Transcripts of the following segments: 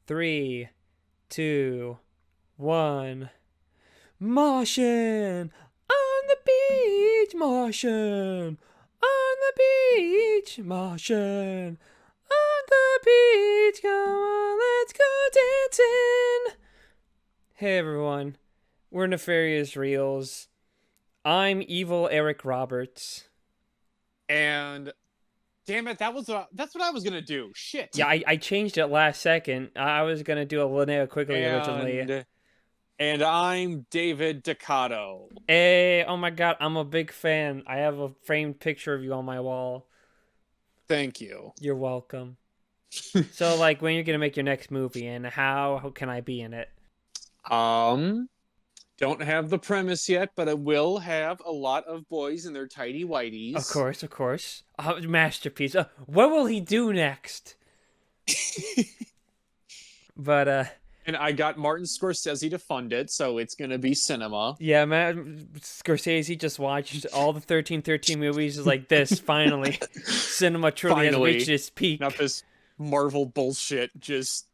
Three, two, one. Martian! On the beach, Martian! On the beach, Martian! On the beach, come on, let's go dancing! Hey everyone, we're Nefarious Reels. I'm evil Eric Roberts. And damn it, that's what I was gonna do. Shit. Yeah, I changed it last second. I was gonna do a Linnea Quigley originally. And I'm David Decoteau. Hey, oh my god, I'm a big fan. I have a framed picture of you on my wall. Thank you. You're welcome. So, like, when you're gonna make your next movie, and how can I be in it? Don't have the premise yet, but it will have a lot of boys in their tidy whities. Of course. Masterpiece. What will he do next? But and I got Martin Scorsese to fund it, so it's gonna be cinema. Yeah, man, Scorsese just watched all the 1313 movies like this. Finally, cinema truly has reached its peak. Not this Marvel bullshit. Just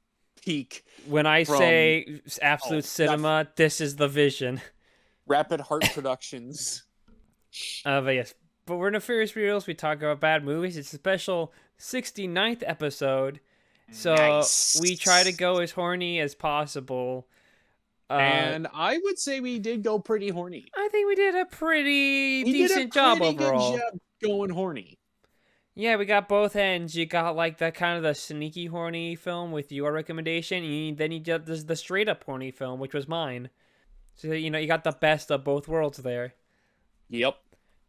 peak. When I say absolute cinema, this is the vision. Rapid Heart Productions. But yes, but we're Nefarious Reels. We talk about bad movies. It's a special 69th episode. So nice. We try to go as horny as possible. And I would say we did go pretty horny. I think we did a pretty decent job overall. Good job going horny. Yeah, we got both ends. You got like the kind of the sneaky horny film with your recommendation, and then you got the straight up horny film, which was mine. So you got the best of both worlds there. Yep.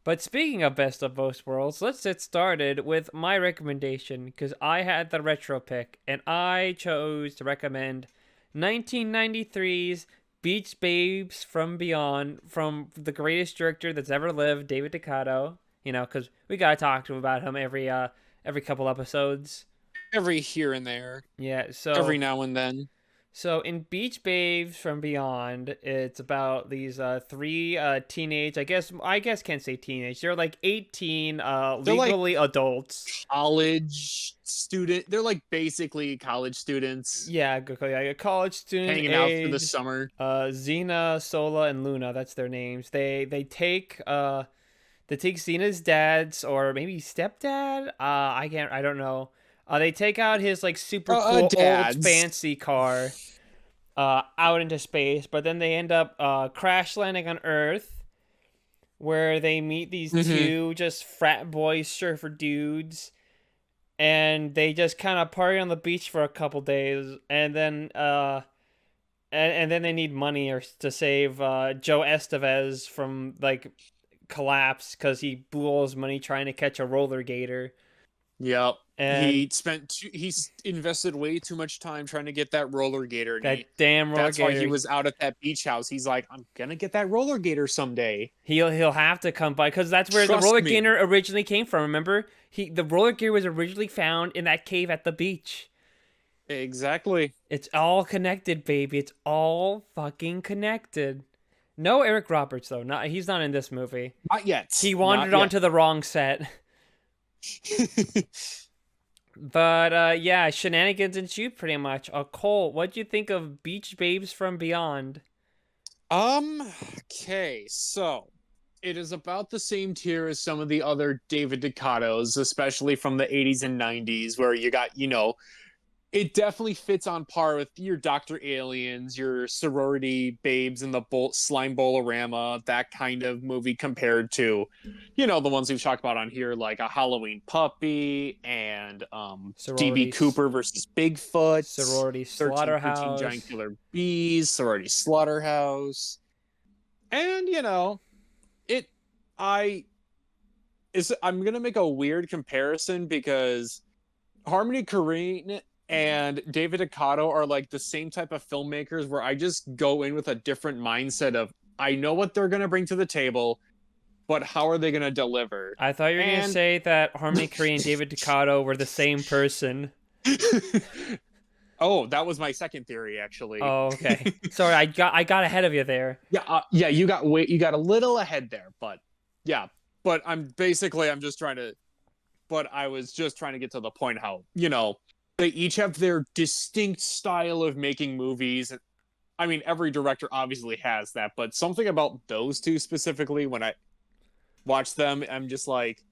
But speaking of best of both worlds, let's get started with my recommendation, because I had the retro pick, and I chose to recommend 1993's Beach Babes from Beyond, from the greatest director that's ever lived, David Decoteau. Because we gotta talk to him about him every couple episodes. Every here and there. Yeah, so every now and then. So in Beach Babes from Beyond, it's about these three teenage, I guess can't say teenage. They're like 18, legally like adults. College student. They're like basically college students. Yeah, college student hanging out for the summer. Xena, Sola, and Luna, that's their names. They take Xena's dad's, or maybe stepdad. I don't know. They take out his like super cool old fancy car out into space, but then they end up crash landing on Earth, where they meet these two just frat boy surfer dudes, and they just kind of party on the beach for a couple days, and then and then they need money to save Joe Estevez from like collapse because he blew all his money trying to catch a Rollergator. Yep. And he invested way too much time trying to get that Rollergator. Damn Rollergator. That's why he was out at that beach house. He's like, I'm gonna get that Rollergator someday. He'll have to come by, because that's where the Rollergator originally came from. Remember, the Rollergator was originally found in that cave at the beach. Exactly. It's all connected, baby. It's all fucking connected. No Eric Roberts though. He's not in this movie. Not yet. He wandered onto the wrong set. But yeah, shenanigans ensued pretty much. Cole, what'd you think of Beach Babes from Beyond? Okay, so it is about the same tier as some of the other David Decoteaus, especially from the 80s and 90s, where you got, it definitely fits on par with your Dr. Aliens, your sorority babes in the slime bowl-orama, that kind of movie, compared to, the ones we've talked about on here, like a Halloween Puppy and D.B. Cooper versus Bigfoot, Sorority Slaughterhouse, Giant Killer Bees, Sorority Slaughterhouse, and I'm gonna make a weird comparison because Harmony Korine and David Decoteau are like the same type of filmmakers where I just go in with a different mindset of, I know what they're going to bring to the table, but how are they going to deliver? I thought you were going to say that Harmony Korine and David Decoteau were the same person. Oh, that was my second theory, actually. Oh, okay. Sorry, I got ahead of you there. Yeah, you got a little ahead there, but yeah. But I was just trying to get to the point how, They each have their distinct style of making movies. I mean, every director obviously has that, but something about those two specifically, when I watch them, I'm just like,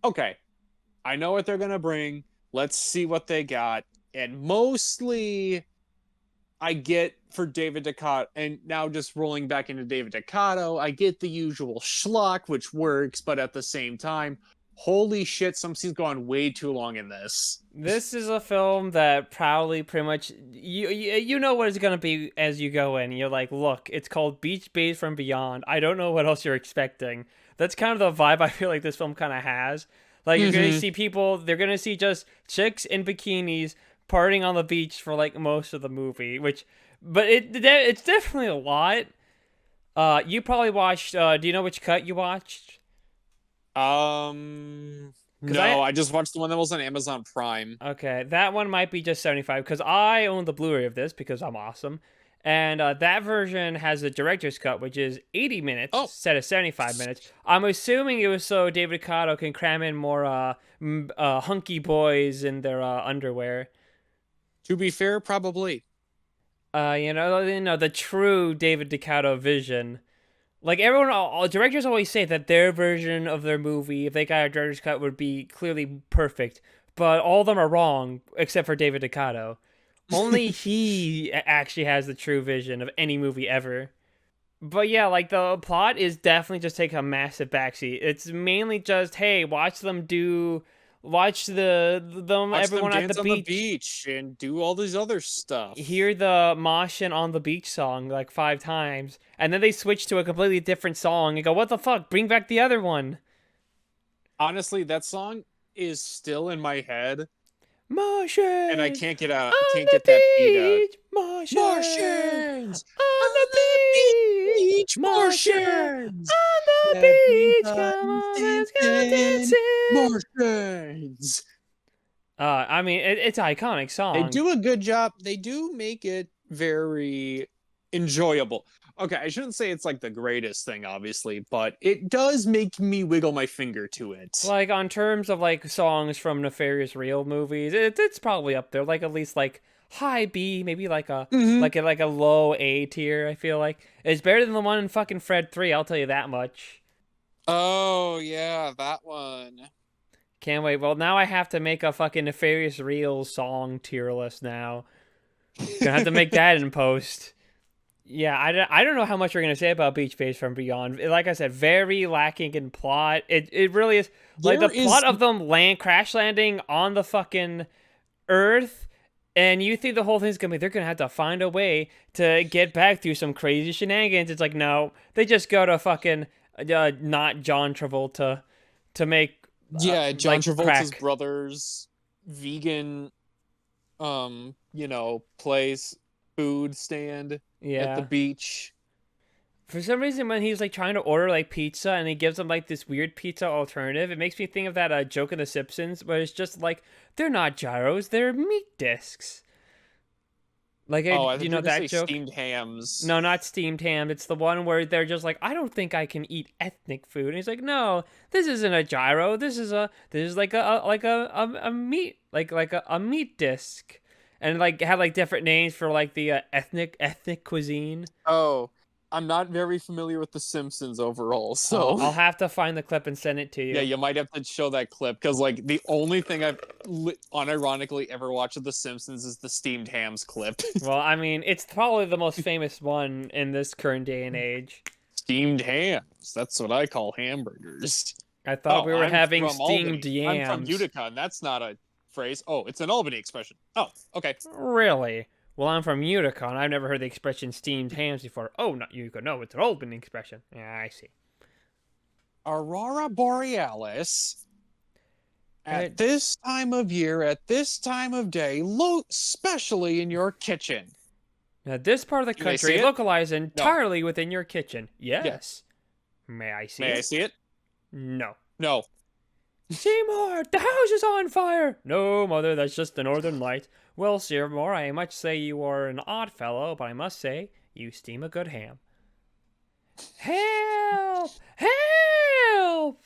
okay, I know what they're gonna bring. Let's see what they got. And mostly, I get for David Decoteau, and now just rolling back into David Decoteau, I get the usual schlock, which works, but at the same time, holy shit, some scenes go on way too long in this. This is a film that probably pretty much you know what it's gonna be as you go in. You're like, look, it's called Beach Bays from Beyond. I don't know what else you're expecting. That's kind of the vibe I feel like this film kind of has. Like you're gonna Mm-hmm. see people, they're gonna see just chicks in bikinis partying on the beach for like most of the movie, which, but it's definitely a lot. You probably watched. Do you know which cut you watched? Because No, I just watched the one that was on Amazon Prime. Okay, that one might be just 75 because I own the Blu-ray of this because I'm awesome. And that version has a director's cut, which is 80 minutes Oh, instead of 75 minutes. I'm assuming it was so David Cotto can cram in more hunky boys in their underwear. to be fair, probably. The true David DeCotto vision. Like everyone, all directors always say that their version of their movie, if they got a director's cut, would be clearly perfect. But all of them are wrong, except for David DeCotto. Only he actually has the true vision of any movie ever. But yeah, like the plot is definitely just take a massive backseat. It's mainly just, hey, watch them Watch them everyone at dance the on the beach beach and do all these other stuff. hear the Moshin on the beach song like 5 times, and then they switch to a completely different song and go, what the fuck? Bring back the other one. Honestly, that song is still in my head, and I Martians can't get out. on Can't the get that beat out. beach. Martians Martians on on the the beach. beach, Martians Martians. on the beach. Come Everybody's on, let's go dancing, dancing. Martians. I mean, it's an iconic They song. do a good job. They do make it very enjoyable. Okay, I shouldn't say it's like the greatest thing, obviously, but it does make me wiggle my finger to it. Like on terms of like songs from Nefarious Real movies, it's probably up there. Like at least like high B, maybe like a Mm-hmm. like a low A tier. I feel like it's better than the one in fucking Fred 3. I'll tell you that much. Oh yeah, that one. Can't wait. Well, now I have to make a fucking Nefarious Reels song tier list now. Gonna have to make that in post. Yeah, I don't know how much we're gonna say about Beach Base from Beyond. Like I said, very lacking in plot. It really is. Like the There plot is of them crash landing on the fucking Earth, and you think the whole thing's gonna be they're gonna have to find a way to get back through some crazy shenanigans. It's like no, they just go to fucking not John Travolta to make yeah, John like Travolta's crack. brother's vegan place food stand at the Yeah. beach. For some reason, when he's like trying to order like pizza and he gives them like this weird pizza alternative, it makes me think of that joke in The Simpsons where it's just like they're not gyros, they're meat discs. Like, Oh, I do you thought you know were gonna that say joke? steamed hams. No, not steamed ham. It's the one where they're just like, I don't think I can eat ethnic food. And he's like, no, this isn't a gyro. This is like a meat a meat disc, and like have like different names for like the ethnic cuisine. Oh, I'm not very familiar with The Simpsons overall, Oh, so I'll have to find the clip and send it to yeah, you. you might have to show that clip because like the only thing I've unironically ever watched of The Simpsons is the steamed hams clip. Well, I mean, it's probably the most famous one in this current day and age. Steamed hams. That's what I call hamburgers. I thought Oh, we were I'm having from steamed Albany. I'm from yams. Utica, and that's not a phrase. Oh, it's an Albany expression. Oh, okay. Really? Well, I'm from Utica, and I've never heard the expression steamed hams before. Oh, not Utica. No, it's an Albany expression. Yeah, I see. Aurora Borealis Uh, at this time of year, at this time of day, especially in your kitchen. Now, this part of the Can I see country it? localized No. entirely within your kitchen. Yeah. Yes. May I see May I it? see it? No. No. Seymour, the house is on fire! No, mother, that's just the northern light. Well, Seymour, I might say you are an odd fellow, but I must say, you steam a good ham. Help! Help!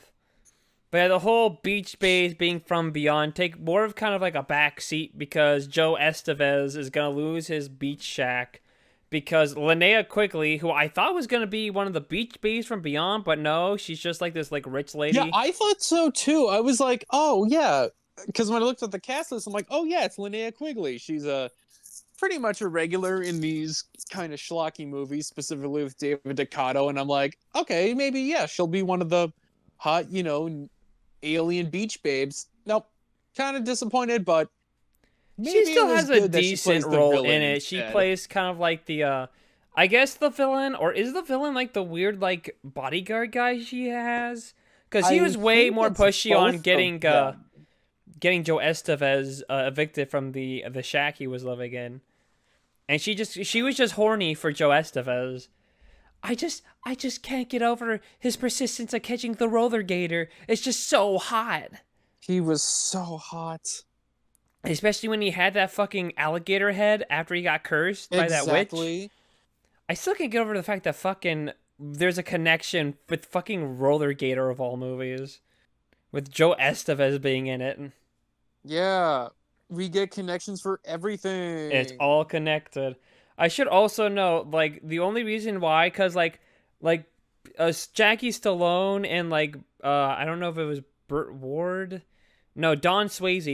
But yeah, the whole beach bays being from beyond take more of kind of like a back seat because Joe Estevez is gonna lose his beach shack because Linnea Quigley, who I thought was gonna be one of the beach bays from beyond, but no, she's just like this like rich Yeah, lady. I thought so too. I was like, oh yeah, because when I looked at the cast list, I'm like, oh yeah, it's Linnea Quigley. She's a pretty much a regular in these kind of schlocky movies, specifically with David Decoteau, and I'm like, okay, maybe yeah, she'll be one of the hot, alien beach babes. Nope, kind of disappointed, but She maybe it still was has a good that she decent plays the role in villain it. She instead. plays kind of like the I guess the villain, or is the villain like the weird like bodyguard guy she has? Because he I was way think more it's pushy on both of them. getting Joe Estevez evicted from the shack he was living in, and she was just horny for Joe Estevez. I just can't get over his persistence of catching the Rollergator. It's just so hot. He was so hot. Especially when he had that fucking alligator head after he got cursed by that witch. Exactly. I still can't get over the fact that fucking there's a connection with fucking Rollergator of all movies. With Joe Estevez being in it. Yeah, we get connections for It's everything. all connected. I should also note, like, the only reason why, because, like, Jackie Stallone and, like, I don't know if it was Burt Ward. No, Don Swayze.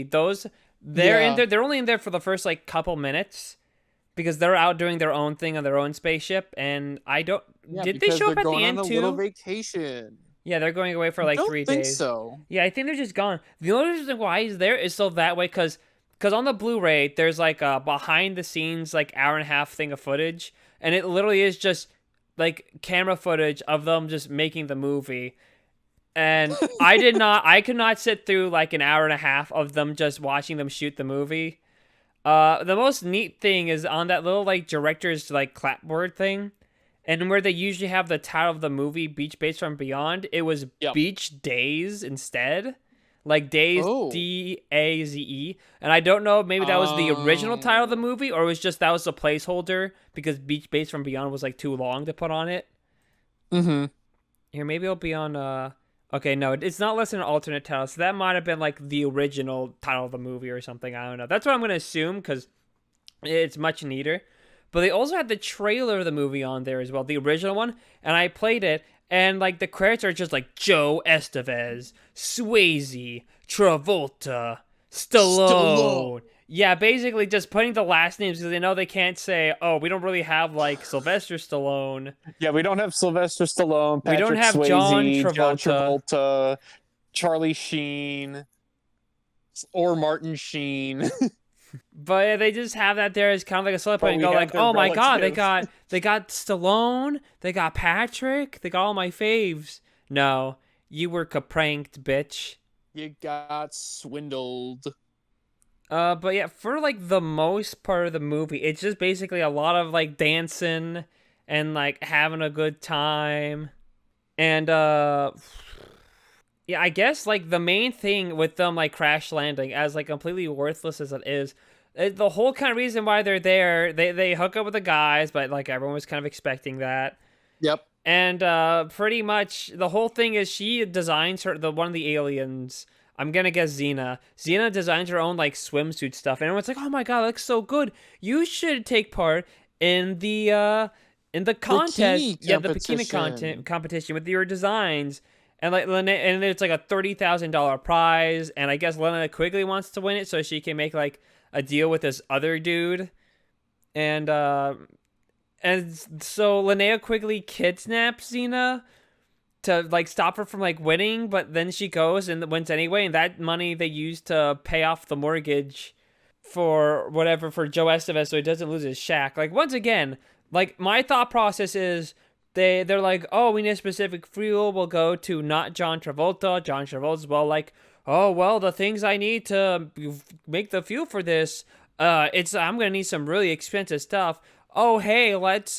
They're in Yeah, there. They're only in there for the first, like, couple minutes because they're out doing their own thing on their own spaceship. And I don't. yeah, Did they because show they're up at going the on end, a little too? vacation. Yeah, they're going away for I like don't 3 think days. so. Yeah, I think they're just gone. The only reason why he's there is so that way, cause on the Blu-ray there's like a behind the scenes like hour and a half thing of footage, and it literally is just like camera footage of them just making the movie. And I could not sit through like an hour and a half of them just watching them shoot the movie. The most neat thing is on that little like director's like clapboard thing, and where they usually have the title of the movie Beach Base from Beyond, it was Yep. Beach Days instead. Like Days, Oh. Daze. And I don't know if maybe that was the original title of the Um. movie, or it was just that was a placeholder because Beach Base from Beyond was like too long to put on it. Mm-hmm. Here, maybe it'll be on okay, no, it's not listed an alternate title, so that might have been like the original title of the movie or something. I don't know. That's what I'm gonna assume because it's much neater. But they also had the trailer of the movie on there as well, the original one, and I played it, and like the credits are just like Joe Estevez, Swayze, Travolta, Stallone. Stallone. Yeah, basically just putting the last names because they know they can't say, oh, we don't really have like Sylvester Stallone. Yeah, we don't have Sylvester Stallone, We don't Patrick have John Swayze, John Travolta. Travolta, Charlie Sheen, or Martin Sheen. But yeah, they just have that there as kind of like a selling point But and we go have like, their oh my god, relative. they got Stallone, they got Patrick, they got all my faves. No, you were pranked, bitch. You got swindled. But yeah, for like the most part of the movie, it's just basically a lot of like dancing and like having a good time. And yeah, I guess like the main thing with them like crash landing, as like completely worthless as it is, the whole kind of reason why they're there, they hook up with the guys, but like everyone was kind of expecting that. Yep. And pretty much the whole thing is she designs the one of the aliens. I'm gonna guess Xena. Xena designs her own like swimsuit stuff, and everyone's like, "Oh my god, that looks so good! You should take part in the contest, Bikini yeah, the bikini competition. competition with your designs." And like and it's like a $30,000 prize, and I guess Lena Quigley wants to win it so she can make like a deal with this other dude, and so Linnea Quigley kidnaps Xena to like stop her from like winning, but then she goes and wins anyway, and that money they use to pay off the mortgage for whatever for Joe Estevez so he doesn't lose his shack. Like once again, like my thought process is they're like, oh, we need a specific fuel. We'll go to not John Travolta. John Travolta's well like, oh well, the things I need to make the fuel for this, it's I'm gonna need some really expensive stuff. Oh hey, let's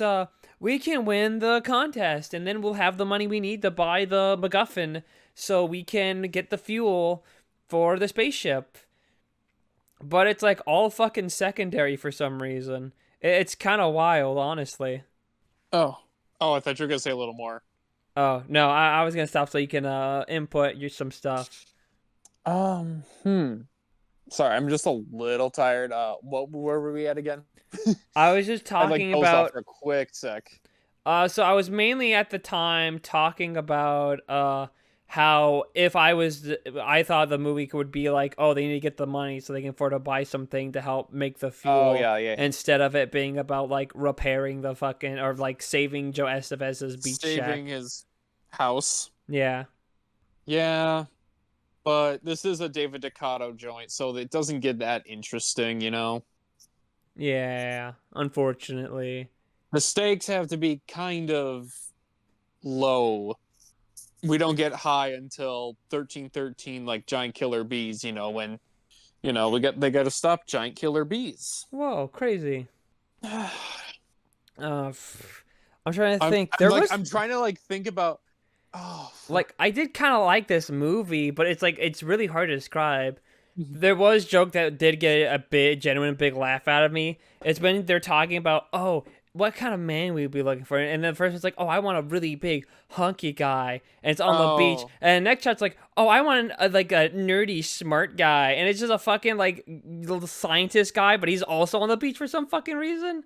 we can win the contest and then we'll have the money we need to buy the MacGuffin so we can get the fuel for the spaceship. But it's like all fucking secondary for some reason. It's kind of wild, honestly. Oh. Oh, I thought you were gonna say a little more. Oh no, I was gonna stop so you can input your some stuff. Um, hmm. Sorry, I'm just a little tired. Where were we at again? I was just I like talking dozed off about for a quick sec. so I was mainly at the time talking about how if I thought the movie would be like, oh, they need to get the money so they can afford to buy something to help make the Oh fuel, yeah, yeah. instead of it being about like repairing the fucking, or like saving Joe Estevez's beach Saving shack. his house. Yeah. Yeah, but this is a David Decoteau joint, so it doesn't get that interesting, you know? Yeah, unfortunately. The stakes have to be kind of low. We don't get high until 1313, like giant killer bees, you know, when, they got to stop giant killer bees. Whoa, crazy. I'm Uh, I'm trying to I'm think. There like was I'm trying to like think about oh like I did kind of like this movie, but it's like it's really hard to describe. fuck. There was joke that did get a big genuine big laugh out of me. It's when they're talking about, oh, what kind of man we'd be looking for, and then the first one's like, oh, I want a really big hunky guy, and it's on the beach, Oh, and the next shot's like, oh, I want like a nerdy smart guy, and it's just a fucking like little scientist guy, but he's also on the beach for some fucking reason.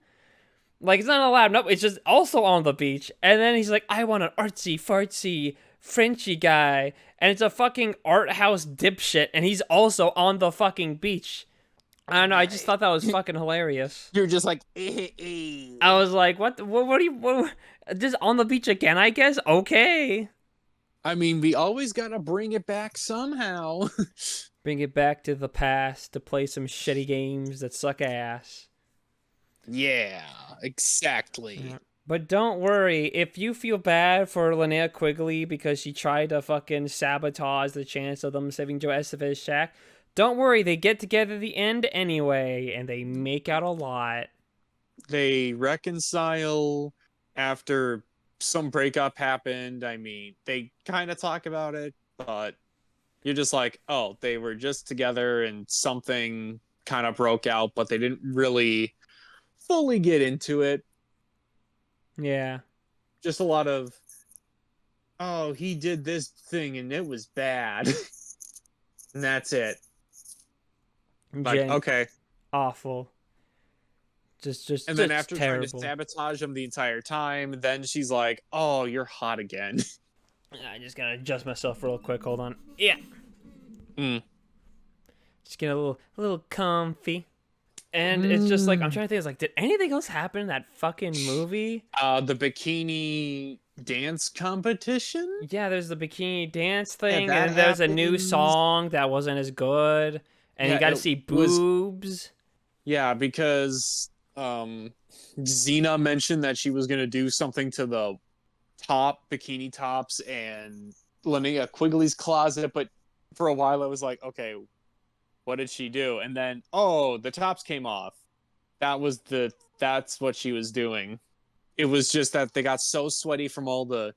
Like it's not allowed. Nope, it's just also on the beach. And then he's like, I want an artsy fartsy Frenchy guy, and it's a fucking art house dipshit, and he's also on the fucking beach. I don't know. I just thought that was fucking hilarious. you're just like I was like, what do you, just on the beach again? I guess. Okay. I mean, we always got to bring it back somehow. Bring it back to the past to play some shitty games that suck ass. Yeah, exactly. Yeah. But don't worry, if you feel bad for Linnea Quigley because she tried to fucking sabotage the chance of them saving Joe Estevez's shack, don't worry, they get together at the end anyway, and they make out a lot. They reconcile after some breakup happened. I mean, they kind of talk about it, but you're just like, oh, they were just together and something kind of broke out, but they didn't really fully get into it. Yeah. Just a lot of, oh, he did this thing and it was bad. And that's it. Like, Gen okay. awful. And then Just after trying to terrible. sabotage him the entire time, then she's like, oh, you're hot again. I just gotta adjust myself real quick. Hold on. Yeah. Mm. Just get a little comfy. And it's just like I'm trying to think. It's like, did anything else happen in that fucking movie? The bikini dance competition? Yeah, there's the bikini dance Yeah, thing, that and there's a new happens. song that wasn't as good, and you Yeah, got to it see was boobs. yeah, because Xena mentioned that she was gonna do something to the top bikini tops and Linnea Quigley's closet, but for a while I was like, okay, what did she do? And then oh, the tops came off. That's what she was doing. It was just that they got so sweaty from all the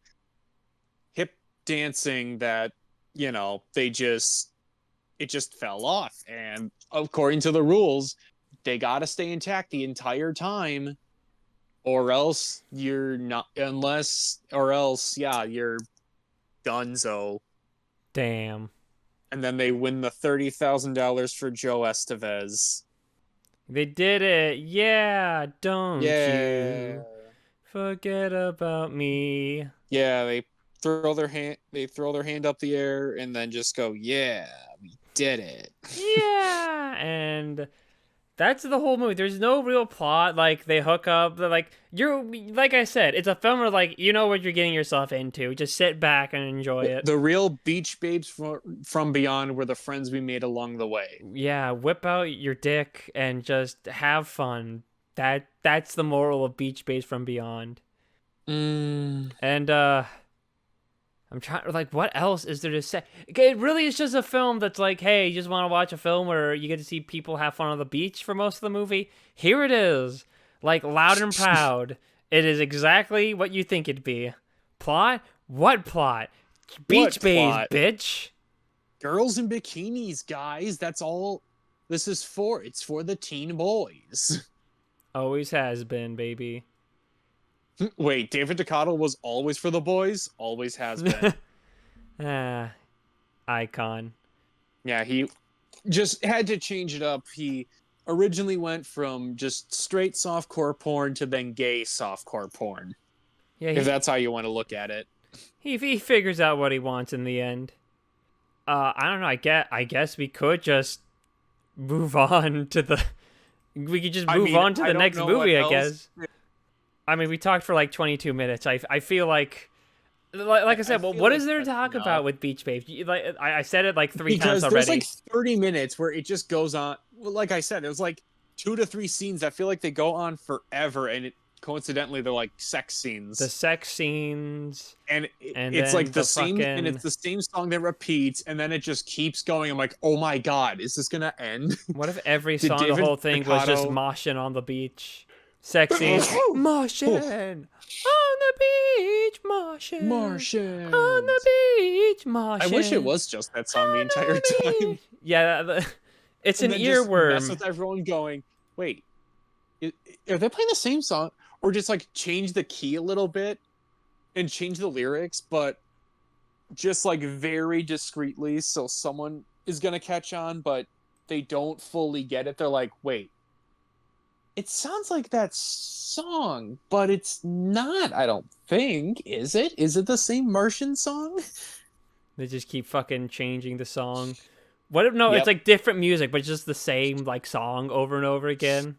hip dancing that, it just fell off. And according to the rules, they got to stay intact the entire time, or else you're not, or else, yeah, you're donezo. Damn. And then they win the $30,000 for Joe Estevez. They did it. Yeah, don't Yeah. you forget about me. Yeah, they throw their hand up the air and then just go, "Yeah, we did it." Yeah, and that's the whole movie. There's no real plot. Like they hook up. They're like like I said, it's a film where like you know what you're getting yourself into. Just sit back and enjoy it. The real beach babes from beyond were the friends we made along the way. Yeah, whip out your dick and just have fun. That's the moral of Beach Base from Beyond. Mm, And I'm trying like what else is there to say? It really is just a film that's like, hey, you just want to watch a film where you get to see people have fun on the beach for most of the movie. Here it is. Like loud and proud. It is exactly what you think it'd be. Plot? What plot? Beach what Bays, plot? bitch. Girls in bikinis, guys. That's all this is for. It's for the teen boys. Always has been, baby. Wait, David Decoteau was always for the boys? Always has been. Ah, icon. Yeah, he just had to change it up. He originally went from just straight softcore porn to then gay softcore porn, Yeah, if that's how you want to look at it. he figures out what he wants in the end. I don't know. I guess we could just move on to the. We could just I move mean, on to I the don't next know movie. what I else. guess. I mean, we talked for like 22 minutes. I feel like I I said, well, feel what like is there to that's talk enough. about with Beach Babes? Like I said it like 3 times Because there's like already. 30 minutes where it just goes on. Well, like I said, there's like 2 to 3 scenes that feel like they go on forever, and coincidentally they're like sex The scenes. sex scenes, And and it's then like the the same, and it's fucking the same song that repeats, and then it just keeps going. I'm like, oh my god, is this gonna end? what if every Did song, the David whole thing was just Staccato? moshing on the beach, sex scenes, moshing on the beach, moshing on the Martians. beach, I wish it moshing was just that song the on entire the time, beach. Yeah, it's and an then just mess earworm. with everyone going, wait, are they playing the same song, or just like change the key a little bit and change the lyrics, but just like very discreetly, so someone is gonna catch on, but they don't fully get it. They're like, wait, it sounds like that song, but it's not. I don't think. Is it? Is it the same Martian song? They just keep fucking changing the song. What if no? It's Yep. like different music, but just the same like song over and over again.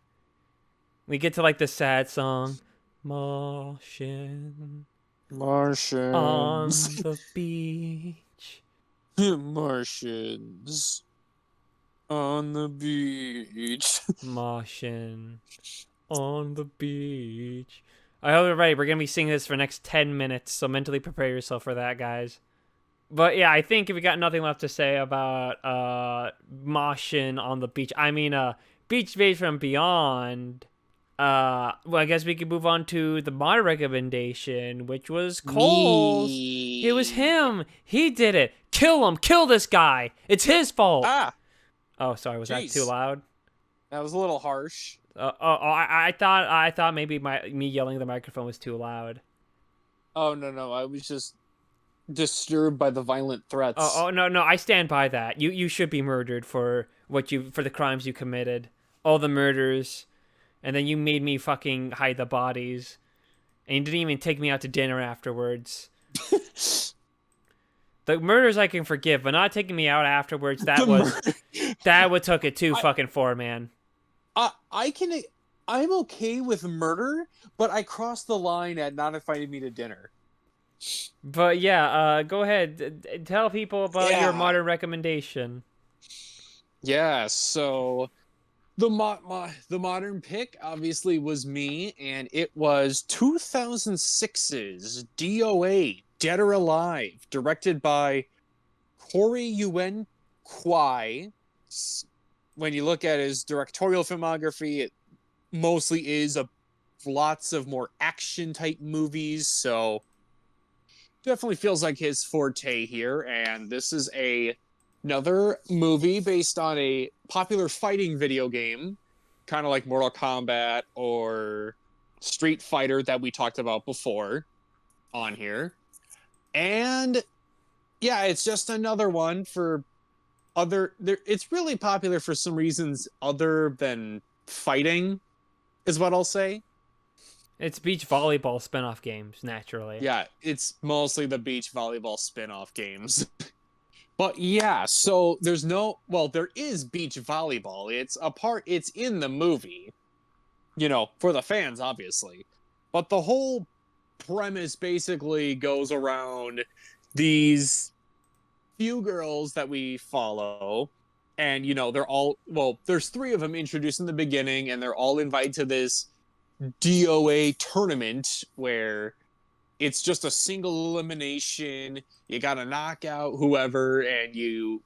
We get to like the sad song, Martian Martians. on the beach. Martians on the beach. Martian on the beach. I hope you're right. We're gonna be singing this for the next 10 minutes, so mentally prepare yourself for that, guys. But yeah, I think if we got nothing left to say about Martian on the beach, I mean Beach Babes from Beyond. Well, I guess we could move on to my recommendation, which was Cole's. It was Me. him. He did it. Kill him. Kill this guy. It's his fault. Ah, Oh, sorry. Was that too jeez. loud? That was a little harsh. I thought maybe me yelling at the microphone was too loud. Oh no, no, I was just disturbed by the violent threats. No. I stand by that. You should be murdered for for the crimes you committed. All the murders, and then you made me fucking hide the bodies, and you didn't even take me out to dinner afterwards. The murders I can forgive, but not taking me out afterwards. That would took it too fucking far, man. I can. I'm okay with murder, but I crossed the line at not inviting me to dinner. But yeah, go ahead. Tell people about your Yeah. modern recommendation. Yeah. So the modern pick obviously was me, and it was 2006's DOA, Dead or Alive, directed by Corey Yuen Kwai. When you look at his directorial filmography, it mostly is lots of more action type movies, so definitely feels like his forte here. And this is another movie based on a popular fighting video game, kind of like Mortal Kombat or Street Fighter that we talked about before on here. And yeah, it's just another one for it's really popular for some reasons other than fighting, is what I'll say. It's beach volleyball spin-off games, naturally. Yeah, it's mostly the beach volleyball spin-off games. But yeah, so there is beach volleyball. It's in the movie, for the fans, obviously. But the whole premise basically goes around these few girls that we follow, and they're all, there's 3 of them introduced in the beginning, and they're all invited to this DOA tournament where it's just a single elimination. You gotta knock out whoever, and you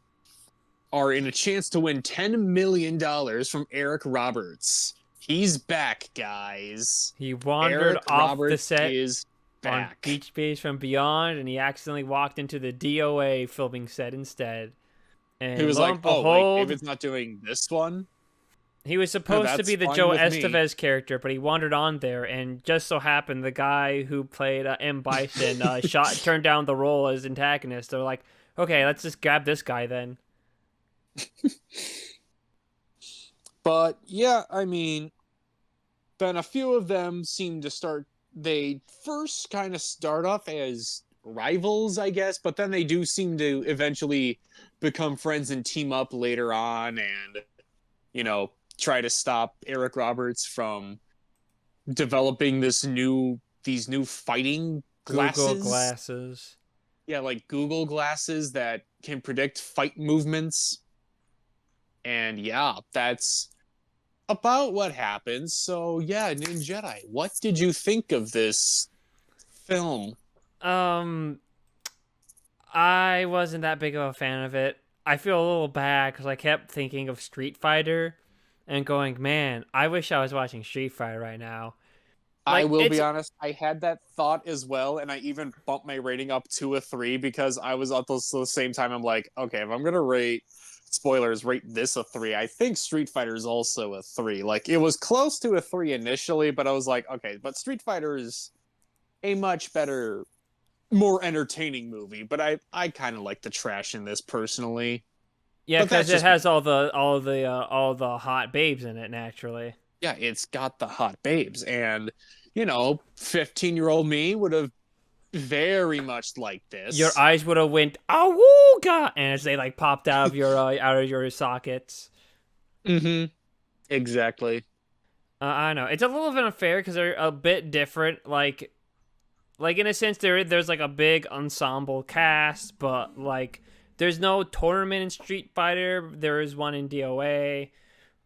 are in a chance to win $10 million from Eric Roberts. He's back, guys. He wandered Eric off the Roberts set is on back. Beach Babes from Beyond, and he accidentally walked into the DOA filming set instead. And He was lo like, and oh, wait, behold, David's not doing this one? He was supposed to That's be the fine Joe with me. Estevez character, but he wandered on there, and just so happened the guy who played M. Bison turned down the role as antagonist. They're like, okay, let's just grab this guy then. But yeah, I mean, then a few of them seem to start. They first kind of start off as rivals, I guess, but then they do seem to eventually become friends and team up later on, and try to stop Eric Roberts from developing these new fighting Google glasses. glasses. Yeah, like Google glasses that can predict fight movements. And yeah, that's about what happens. So yeah, Ninja Jedi, what did you think of this film? Um, I wasn't that big of a fan of it. I feel a little bad because I kept thinking of Street Fighter and going, man, I wish I was watching Street Fighter right now. I Like, will it's be honest, I had that thought as well, and I even bumped my rating up to a 3 because I was at the same time. I'm like, okay, if I'm gonna rate spoilers, rate this a 3, I think Street Fighter is also a 3. Like it was close to a 3 initially, but I was like, okay, but Street Fighter is a much better, more entertaining movie. But I kind of like the trash in this personally. yeah, But because that's it just has all the hot babes in it naturally. yeah, it's got the hot babes, and 15-year-old me would have very much liked Your this. eyes would have went awooga, and as they like popped out of your sockets. Mm-hmm. Exactly. I know it's a little bit unfair because they're a bit different. Like in a sense, there's like a big ensemble cast, but like there's no tournament in Street Fighter. There is one in DOA,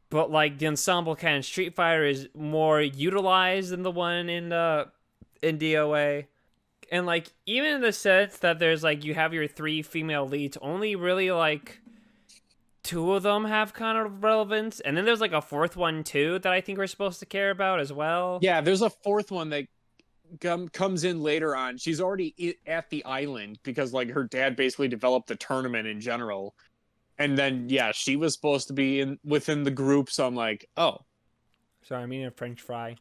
but like the ensemble cast in Street Fighter is more utilized than the one in DOA. And like even in the sense that there's like you have your three female leads, only really like two of them have kind of relevance, and then there's like a fourth one too that I think we're supposed to care about as well. Yeah, there's a fourth one that comes in later on. She's already at the island because like her dad basically developed the tournament in general, and then yeah, she was supposed to be in within the group. So I'm like, Sorry, I mean a French fry.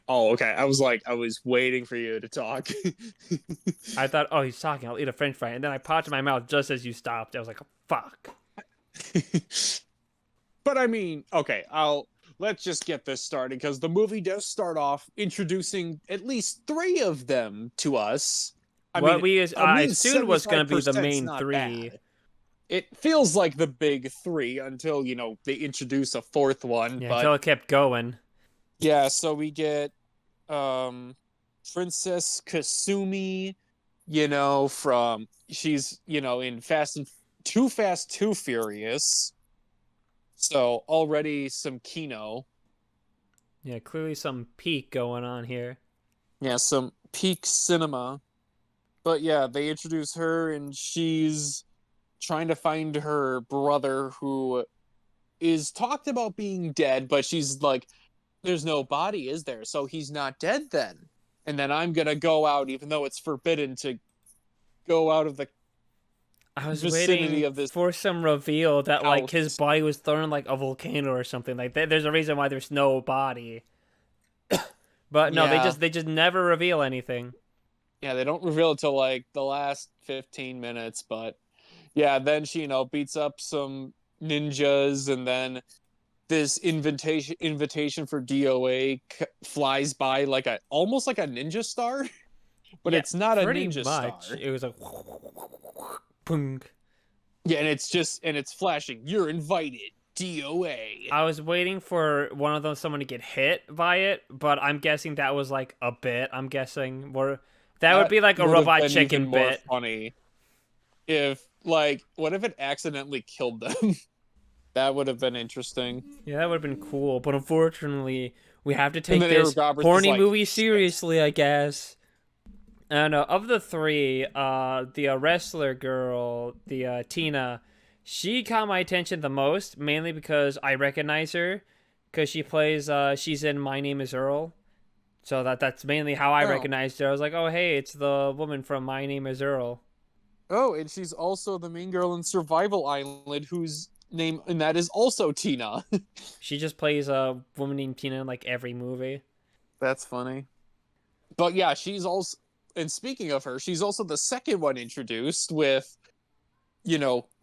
okay. I was waiting for you to talk. I thought, oh, he's talking. I'll eat a French fry, and then I popped in my mouth just as you stopped. I was like, oh, fuck. But I mean, okay, let's just get this started because the movie does start off introducing at least 3 of them to us. What I mean, assumed was going to be the 75% 's main not three. bad. It feels like the big 3 until they introduce a fourth one. Yeah, But until it kept going. yeah, so we get Princess Kasumi, from she's in Too Fast Too Furious. So already some Kino. Yeah, clearly some peak going on here. Yeah, some peak cinema. But yeah, they introduce her and she's trying to find her brother who is talked about being dead, but she's like, there's no body, is there? So he's not dead then. And then I'm going to go out, even though it's forbidden to go out of the I was vicinity waiting of this for some reveal that like his house. body was thrown in like a volcano or something. Like there's a reason why there's no body. But no, Yeah. they just never reveal anything. Yeah, they don't reveal it till like the last 15 minutes, but yeah, then she, beats up some ninjas, and then this invitation for DOA flies by like almost like a ninja star, but Yeah, it's not a pretty ninja much. star. It was like, boom. Yeah, and it's flashing. You're invited, DOA. I was waiting for one of them, someone to get hit by it, but I'm guessing that was like a bit. I'm guessing more. That would be like a would have robot been chicken even more bit. funny if what if it accidentally killed them? That would have been interesting. Yeah, that would have been cool. But unfortunately, we have to take then this Eric Roberts is horny like, movie "Shit." seriously, I guess. And of the three, the wrestler girl, the Tina, she caught my attention the most, mainly because I recognize her, because she plays, she's in My Name Is Earl. So that's mainly how I Oh. recognized her. I was like, oh, hey, it's the woman from My Name Is Earl. Oh, and she's also the main girl in Survival Island, who's name, and that is also Tina. She just plays a woman named Tina in like every movie. That's funny. But yeah, she's also, and speaking of her, she's also the second one introduced with,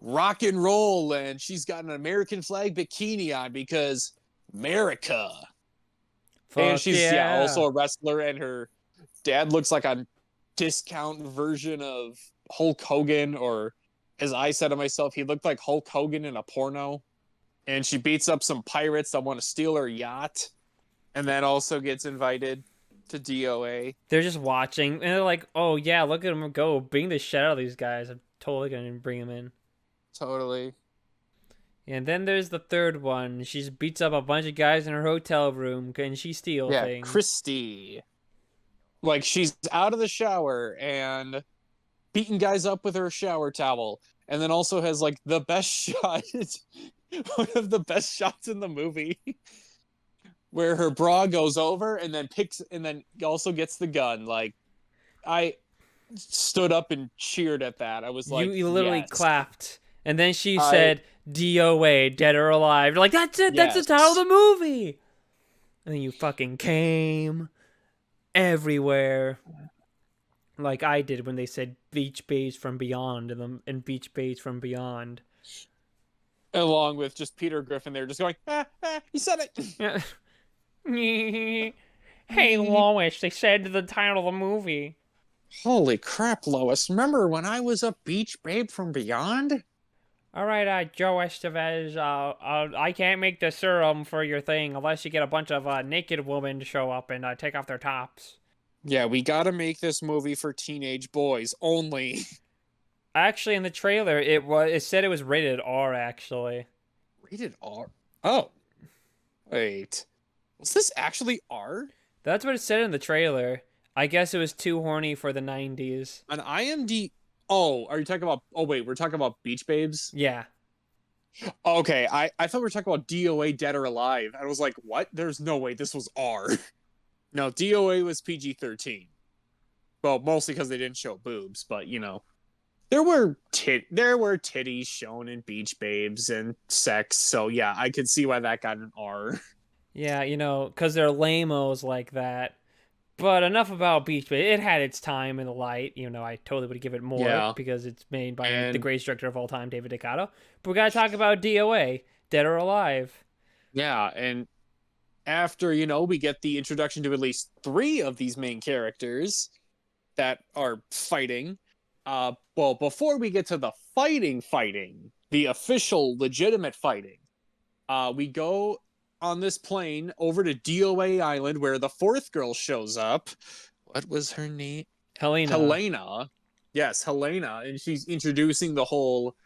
rock and roll, and she's got an American flag bikini on because America. And Fuck she's, yeah, also yeah. a wrestler, and her dad looks like a discount version of Hulk Hogan, or as I said to myself, he looked like Hulk Hogan in a porno. And she beats up some pirates that want to steal her yacht, and then also gets invited to DOA. They're just watching, and they're like, "Oh yeah, look at them go, bring the shit out of these guys. I'm totally gonna bring them in." Totally. And then there's the third one. She just beats up a bunch of guys in her hotel room, and she steals Yeah, things. Christy. Like, she's out of the shower and beating guys up with her shower towel, and then also has like the best shot, one of the best shots in the movie, where her bra goes over and then also gets the gun. Like, I stood up and cheered at that. I was like, You literally yes. clapped, and then she I said DOA, dead or alive. You're like, that's it. That's the title of Yes. the movie. And then you fucking came everywhere, like I did when they said Beach Babes from Beyond and Beach Babes from Beyond. Along with just Peter Griffin there just going, he said it. Hey Lois, they said the title of the movie. Holy crap, Lois. Remember when I was a beach babe from beyond? All right, Joe Estevez. I can't make the serum for your thing unless you get a bunch of naked women to show up and take off their tops. Yeah, we gotta make this movie for teenage boys only. Actually, in the trailer, it said it was rated R. Actually, Rated R? Oh, wait. Was this actually R? that's what it said in the trailer. I guess it was too horny for the '90s. On IMD. Oh, are you talking about. Oh, wait, we're talking about Beach Babes? Yeah. Okay, I thought we were talking about DOA Dead or Alive. I was like, what? There's no way this was R. No, DOA was PG-13. Well, mostly because they didn't show boobs, but there were titties shown in Beach Babes and sex, so yeah, I could see why that got an R. Yeah, because they're lamos like that. But enough about Beach Babes. It had its time in the light. I totally would give it more Yeah, because it's made by the and greatest director of all time, David Decoteau. But we gotta talk about DOA, Dead or Alive. yeah, and after we get the introduction to at least three of these main characters that are fighting. Well, before we get to the fighting, the official, legitimate fighting, we go on this plane over to DOA Island where the fourth girl shows up. What was her name? Helena. Helena. Yes, Helena. And she's introducing the whole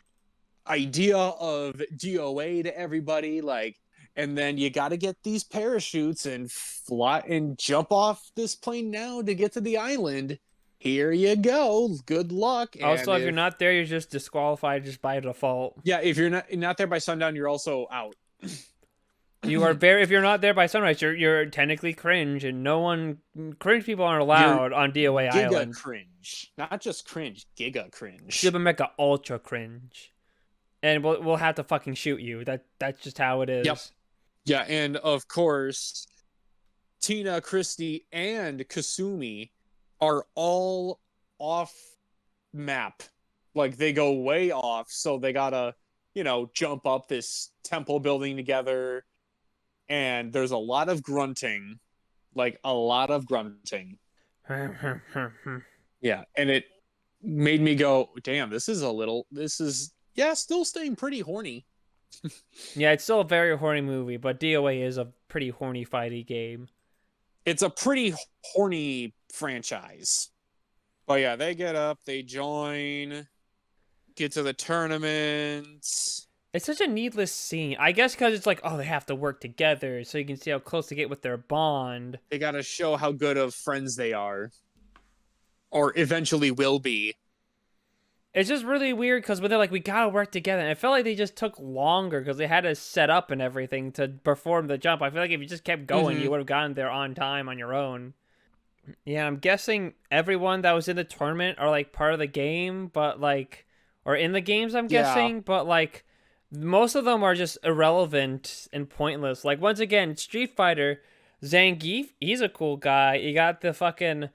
idea of DOA to everybody. Like, and then you got to get these parachutes and fly and jump off this plane now to get to the island. Here you go. Good luck. Also, if you're not there, you're just disqualified just by default. Yeah, if you're not there by sundown, you're also out. You are very. If you're not there by sunrise, you're technically cringe, and no one cringe people aren't allowed on DOA Giga Island. cringe, not just cringe, giga cringe. Super mega ultra cringe, and we'll have to fucking shoot you. That's just how it is. Yep. Yeah, and of course, Tina, Christy, and Kasumi are all off map. Like, they go way off, so they gotta, jump up this temple building together. And there's a lot of grunting. Like, a lot of grunting. Yeah, and it made me go, damn, this is, yeah, still staying pretty horny. Yeah, it's still a very horny movie, but DOA is a pretty horny fighty game. It's a pretty horny franchise. But yeah, they get up, they join, get to the tournaments. It's such a needless scene. I guess because it's like, oh, they have to work together so you can see how close they get with their bond. They gotta show how good of friends they are. Or eventually will be. It's just really weird because when they're like, we gotta work together. And I felt like they just took longer because they had to set up and everything to perform the jump. I feel like if you just kept going, you would have gotten there on time on your own. Yeah, I'm guessing everyone that was in the tournament are like part of the game, but like, or in the games, I'm guessing, but like, Most of them are just irrelevant and pointless. Like once again, Street Fighter, Zangief, he's a cool guy. You got the fucking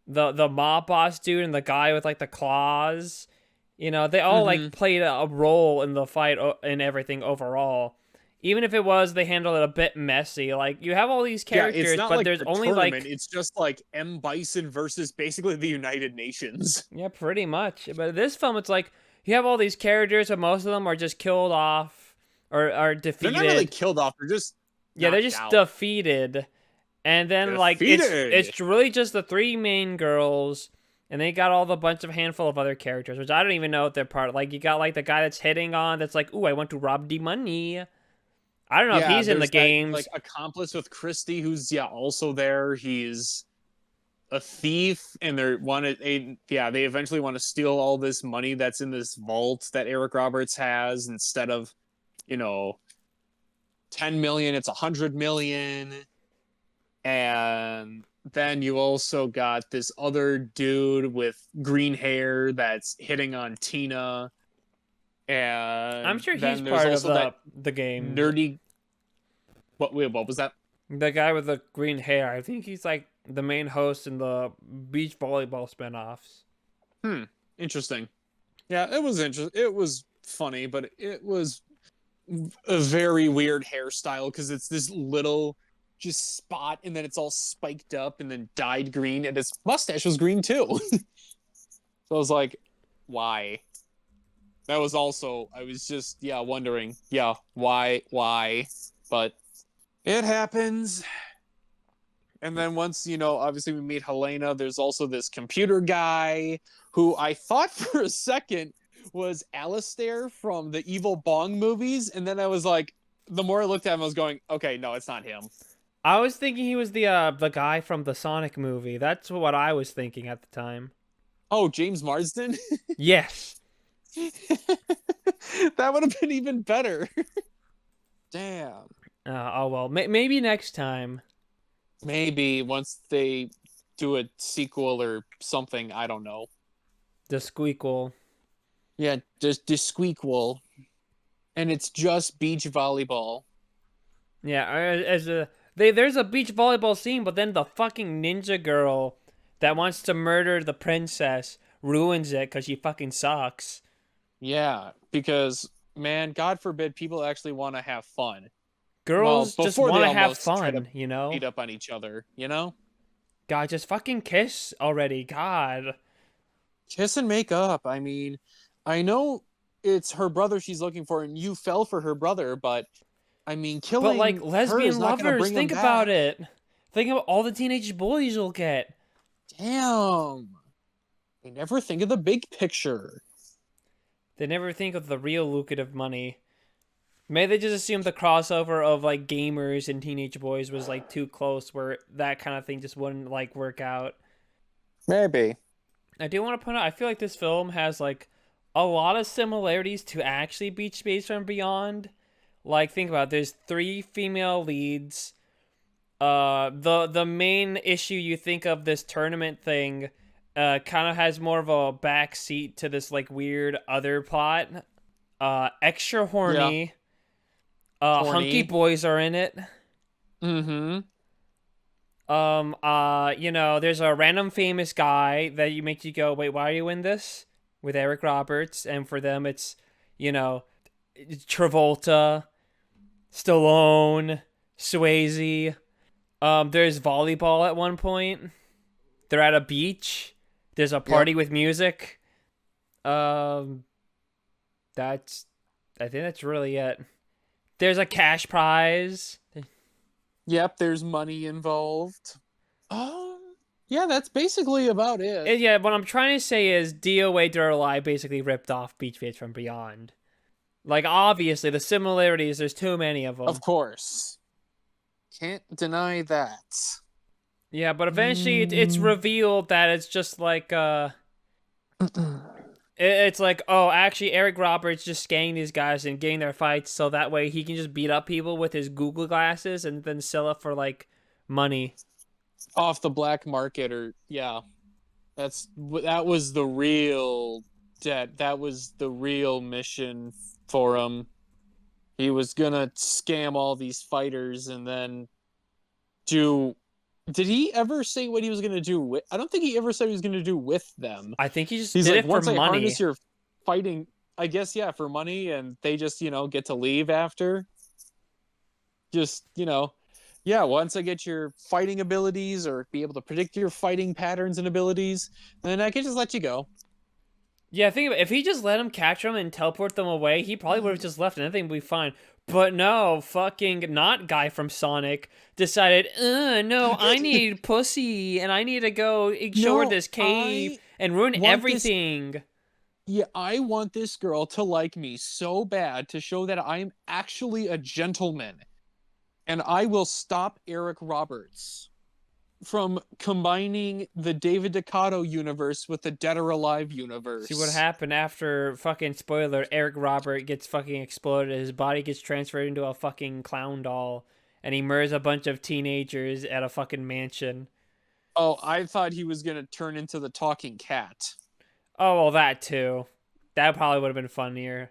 the mob boss dude and the guy with like the claws. You know, they all Mm-hmm. like played a role in the fight and everything overall. Even if it was they handled it a bit messy. Like you have all these Yeah, it's characters, not but like there's the only tournament. like It's just like M. Bison versus basically the United Nations. yeah, pretty much. But this film, it's like you have all these characters, but most of them are just killed off or are They're not really defeated. killed off. They're just Yeah, they're knocked just out. defeated. And then like Defeated. it's really just the three main girls, and they got all the bunch of handful of other characters, which I don't even know if they're part. Like you got like the guy that's hitting on, that's like, ooh, I want to rob the money. I don't know if Yeah, he's in the there's that games. like accomplice with Christie who's also there. He's a thief, and they eventually want to steal all this money that's in this vault that Eric Roberts has. Instead of, you know, 10 million, it's 100 million. And then you also got this other dude with green hair that's hitting on Tina. I'm And sure he's then there's part of also that the games. nerdy. What was that? The guy with the green hair, I think he's like the main host in the beach volleyball spinoffs. Interesting. Yeah, it was interesting. It was funny, but it was a very weird hairstyle because it's this little just spot, and then it's all spiked up and then dyed green, and his mustache was green too. So I was like, why? That was also, I was just wondering, why? But it happens. And then once, obviously we meet Helena, there's also this computer guy who I thought for a second was Alistair from the Evil Bong movies. And then I was like, the more I looked at him, I was going, okay, no, it's not him. I was thinking he was the guy from the Sonic movie. That's what I was thinking at the time. Oh, James Marsden? Yes. That would have been even better. Damn. Oh well, maybe next time. Maybe once they do a sequel or something, I don't know. The squeakle. Yeah, just the squeakquel. And it's just beach volleyball. Yeah, there's a beach volleyball scene, but then the fucking ninja girl that wants to murder the princess ruins it because she fucking sucks. Yeah, because man, God forbid people actually want to have fun. Well, Girls just before they want to have almost try to fun, you know? beat up on each other, you know? God, just fucking kiss already. God. Kiss and make up. I mean, I know it's her brother she's looking for, and you fell for her brother, but I mean, But like killing her is lesbian not going to lovers, bring him think about back. it. Think about all the teenage boys you'll get. Damn. They never think of the big picture. They never think of the real lucrative money. Maybe they just assumed the crossover of like gamers and teenage boys was like too close, where that kind of thing just wouldn't like work out. Maybe. I do want to point out, I feel like this film has like a lot of similarities to actually Beach Space from Beyond. Like, think about it, there's three female leads. The main issue you think of this tournament thing, kind of has more of a back seat to this like weird other plot. Extra horny. Horny. Hunky boys are in it. Mm-hmm. There's a random famous guy that makes you go, wait, why are you in this? With Eric Roberts, and for them it's, Travolta, Stallone, Swayze. There's volleyball at one point. They're at a beach. There's a party with music. That's I think that's really it. There's a cash prize. Yep, there's money involved. Yeah, that's basically about it. And yeah, what I'm trying to say is DOA DOA basically ripped off Beach Face from Beyond. Like, obviously, the similarities, there's too many of them. Of course. Can't deny that. Yeah, but eventually it's revealed that it's just like, it's like, oh, actually, Eric Roberts just scanning these guys and getting their fights so that way he can just beat up people with his Google glasses and then sell it for, like, money. Off the black market, or, yeah. That was the real mission for him. He was gonna scam all these fighters and then do. Did he ever say what he was gonna do with? I don't think he ever said he was gonna do with them. I think he just He's did like, it for once I money. harness your fighting, I guess yeah, for money, and they just get to leave after. Just yeah. Once I get your fighting abilities or be able to predict your fighting patterns and abilities, then I can just let you go. Yeah, think about it. If he just let him catch them and teleport them away, he probably would have just left and everything would be fine. But no, fucking not guy from Sonic decided, no, I need pussy and I need to go explore No, this cave I and ruin want this. everything. Yeah, I want this girl to like me so bad to show that I'm actually a gentleman. And I will stop Eric Roberts from combining the David Decoteau universe with the Dead or Alive See what universe. happened after fucking spoiler, Eric Robert gets fucking exploded, his body gets transferred into a fucking clown doll, and he murders a bunch of teenagers at a fucking mansion. Oh, I thought he was gonna turn into the talking cat. Oh well that too. That probably would have been funnier.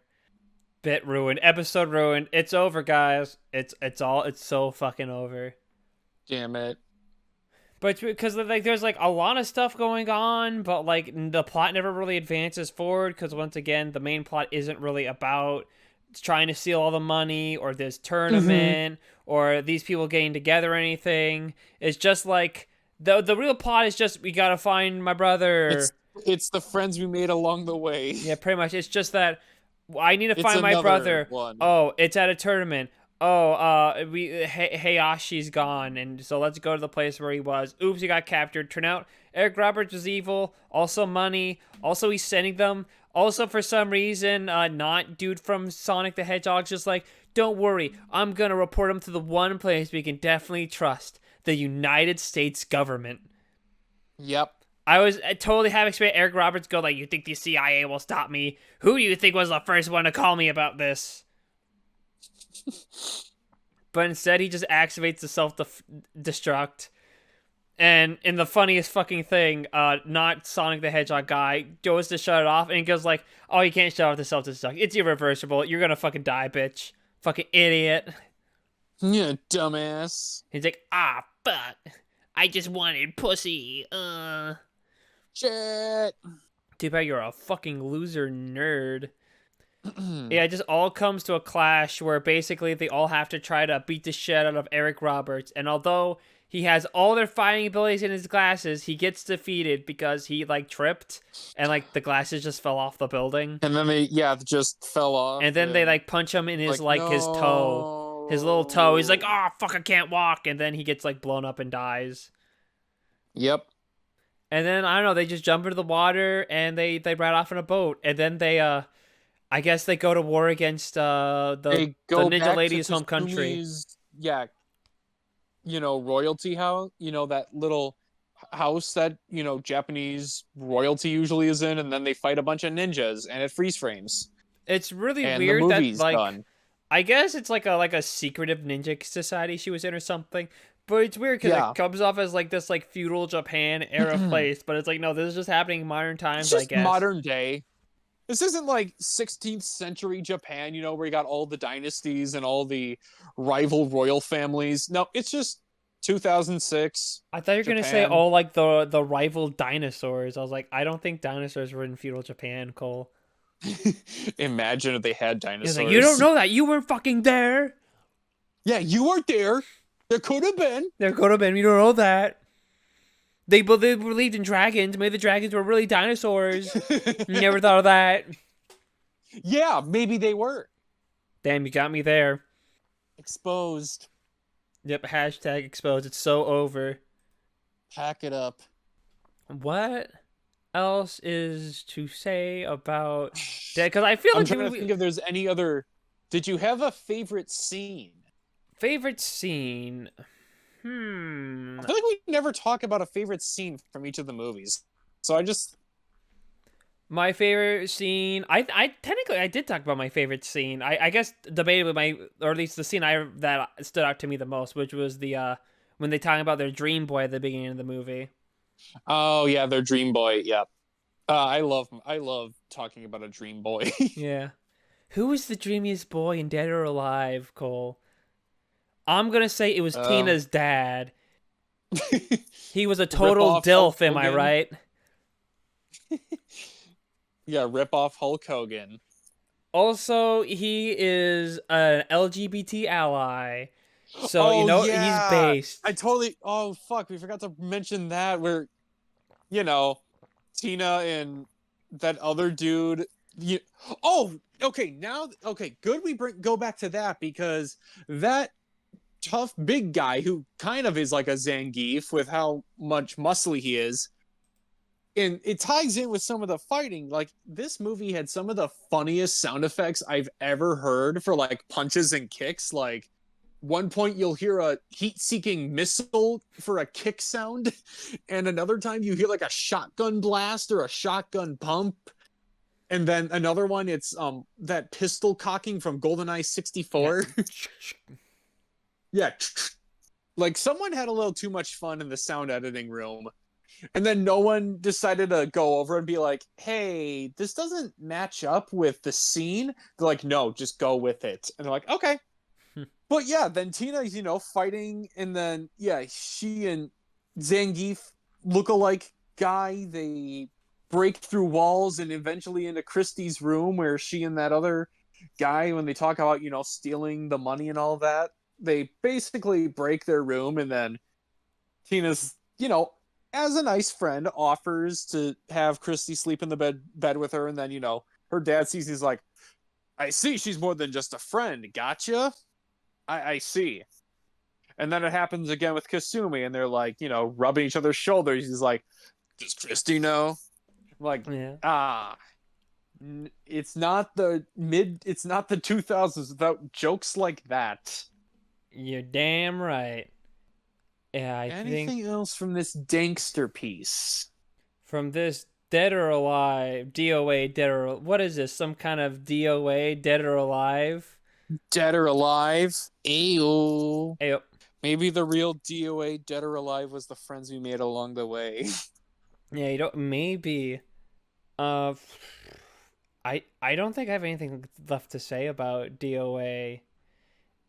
Bit ruined. Episode ruined. It's over, guys. It's so fucking over. Damn it. But because like there's like a lot of stuff going on, but like the plot never really advances forward because once again the main plot isn't really about trying to steal all the money or this Mm-hmm. tournament or these people getting together or anything. It's just like the real plot is just we gotta find my It's brother. it's the friends we made along the way. Yeah, pretty much. It's just that I need to It's find my another brother. one. Oh, it's at a tournament. Oh, Hayashi's gone, and so let's go to the place where he was. Oops, he got captured. Turn out Eric Roberts was evil. Also money. Also he's sending them. Also for some reason, not dude from Sonic the Hedgehog's just like, don't worry, I'm gonna report him to the one place we can definitely trust: the United States government. Yep. I totally have expected Eric Roberts go like, you think the CIA will stop me? Who do you think was the first one to call me about this? But instead, he just activates the self-destruct. And in the funniest fucking thing, not Sonic the Hedgehog guy goes to shut it off, and he goes like, "Oh, you can't shut off the self-destruct. It's irreversible. You're gonna fucking die, bitch. Fucking idiot." Yeah, dumbass. He's like, "Ah, fuck. I just wanted pussy. Shit. Too bad you're a fucking loser nerd." Yeah, it just all comes to a clash where basically they all have to try to beat the shit out of Eric Roberts. And although he has all their fighting abilities in his glasses, he gets defeated because he like tripped and like the glasses just fell off the building. And then they just fell off And then they and like punch him in his like like his toe. His little toe. He's like, no. "Oh, fuck, I can't walk." And then he gets like blown up and dies. Yep. And then I don't know, they just jump into the water and they ride off in a boat. And then they I guess they go to war against They the go ninja back to lady's home country. Kazumi's royalty house, that little house that, Japanese royalty usually is in, and then they fight a bunch of ninjas and it freeze frames. It's really And the weird that movie's like done. I guess it's like a secretive ninja society she was in or something. But it's weird because it Yeah. comes off as like this like feudal Japan era place, but it's like no, this is just happening in modern It's times, I just guess. modern day. This isn't like 16th century Japan, where you got all the dynasties and all the rival royal families. No, it's just 2006 I thought you were gonna say Japan. oh like the rival dinosaurs. I was like, I don't think dinosaurs were in feudal Japan, Cole. Imagine if they had He's like, you don't dinosaurs. know that. You weren't fucking there. Yeah, you weren't there. There could have been. There could have been. You don't know that. They believed in dragons. Maybe the dragons were really dinosaurs. Never thought of that. Yeah, maybe they were. Damn, you got me there. Exposed. Yep, hashtag exposed. It's so over. Pack it up. What else is to say about that? Because I feel I'm like trying to think if there's any other. Did you have a favorite scene? favorite scene. I feel like we never talk about a favorite scene from each of the movies. So I just. My favorite scene. I technically I did talk about my favorite scene. I guess debatably my or at least the scene that stood out to me the most, which was the when they talk about their dream boy at the beginning of the movie. Oh yeah, their Dream Boy. Yeah. I love talking about a Dream Boy. Yeah. Who was the dreamiest boy in Dead or Alive, Cole? I'm gonna say it was Um, Tina's dad. He was a rip total off Hulk dilf, am I Hogan. right? Yeah, rip off Hulk Hogan. Also, he is an LGBT ally. So, Oh he's yeah, I based. totally. Oh fuck, we forgot to mention that. Where you know, Tina and that other dude. You, oh, okay. Now, okay, good. We go back to that because that tough big guy who kind of is like a Zangief with how much muscly he is. And it ties in with some of the fighting. Like this movie had some of the funniest sound effects I've ever heard for like punches and kicks. Like one point you'll hear a heat-seeking missile for a kick sound, and another time you hear like a shotgun blast or a shotgun pump, and then another one it's that pistol cocking from GoldenEye Yeah. 64. Yeah, like someone had a little too much fun in the sound editing room, and then no one decided to go over and be like, hey, this doesn't match up with the scene. They're like, no, just go with it. And they're like, okay. But yeah, then Tina's, fighting, and then yeah, she and Zangief look-alike guy, they break through walls and eventually into Christie's room where she and that other guy, when they talk about, stealing the money and all that, they basically break their room, and then Tina's, as a nice friend, offers to have Christy sleep in the bed with her, and then, her dad sees, he's like, I see she's more than just a friend. Gotcha. I see. And then it happens again with Kasumi, and they're like, rubbing each other's shoulders. He's like, does Christy know? I'm like, Yeah. ah, it's not the 2000s without jokes like that. You're damn right. Yeah, I think Anything else from this dankster piece? from this Dead or Alive, DOA, Dead or what is this? Some kind of DOA, Dead or Alive? Dead or Alive? Ayo. Hey, Maybe the real DOA, Dead or Alive, was the friends we made along the way. yeah, maybe. Uh, I don't think I have anything left to say about DOA.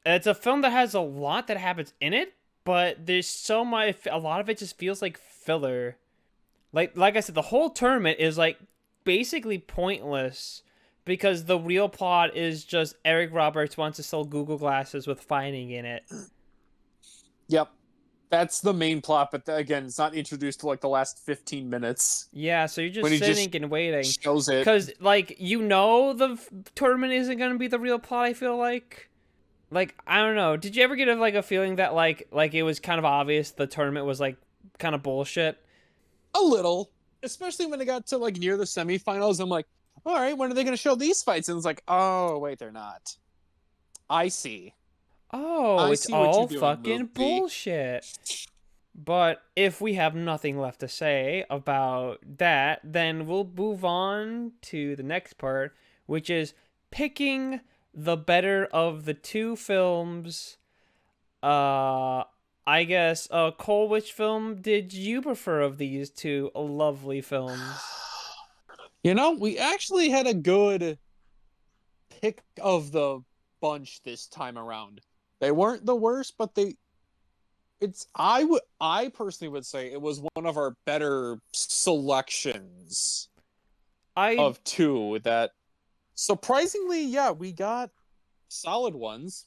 It's a film that has a lot that happens in it, but there's so much. A lot of it just feels like filler. Like I said, the whole tournament is like basically pointless because the real plot is just Eric Roberts wants to sell Google glasses with fighting in it. Yep. That's the main plot, but again, it's not introduced to like the last 15 minutes Yeah, so you're when just he just sitting and waiting shows it. because the tournament isn't gonna be the real plot. I feel like I don't know. Did you ever get a feeling that like it was kind of obvious the tournament was like kind of bullshit? A little, especially when it got to like near the semifinals. I'm like, all right, when are they going to show these fights? And it's like, oh, wait, they're not. I see. Oh, I it's see what all you're doing, fucking movie. bullshit. But if we have nothing left to say about that, then we'll move on to the next part, which is picking the better of the two films. Uh, I guess, Cole, which film did you prefer of these two lovely films? We actually had a good pick of the bunch this time around. They weren't the worst, but I personally would say it was one of our better selections I of two that surprisingly, yeah, we got solid ones.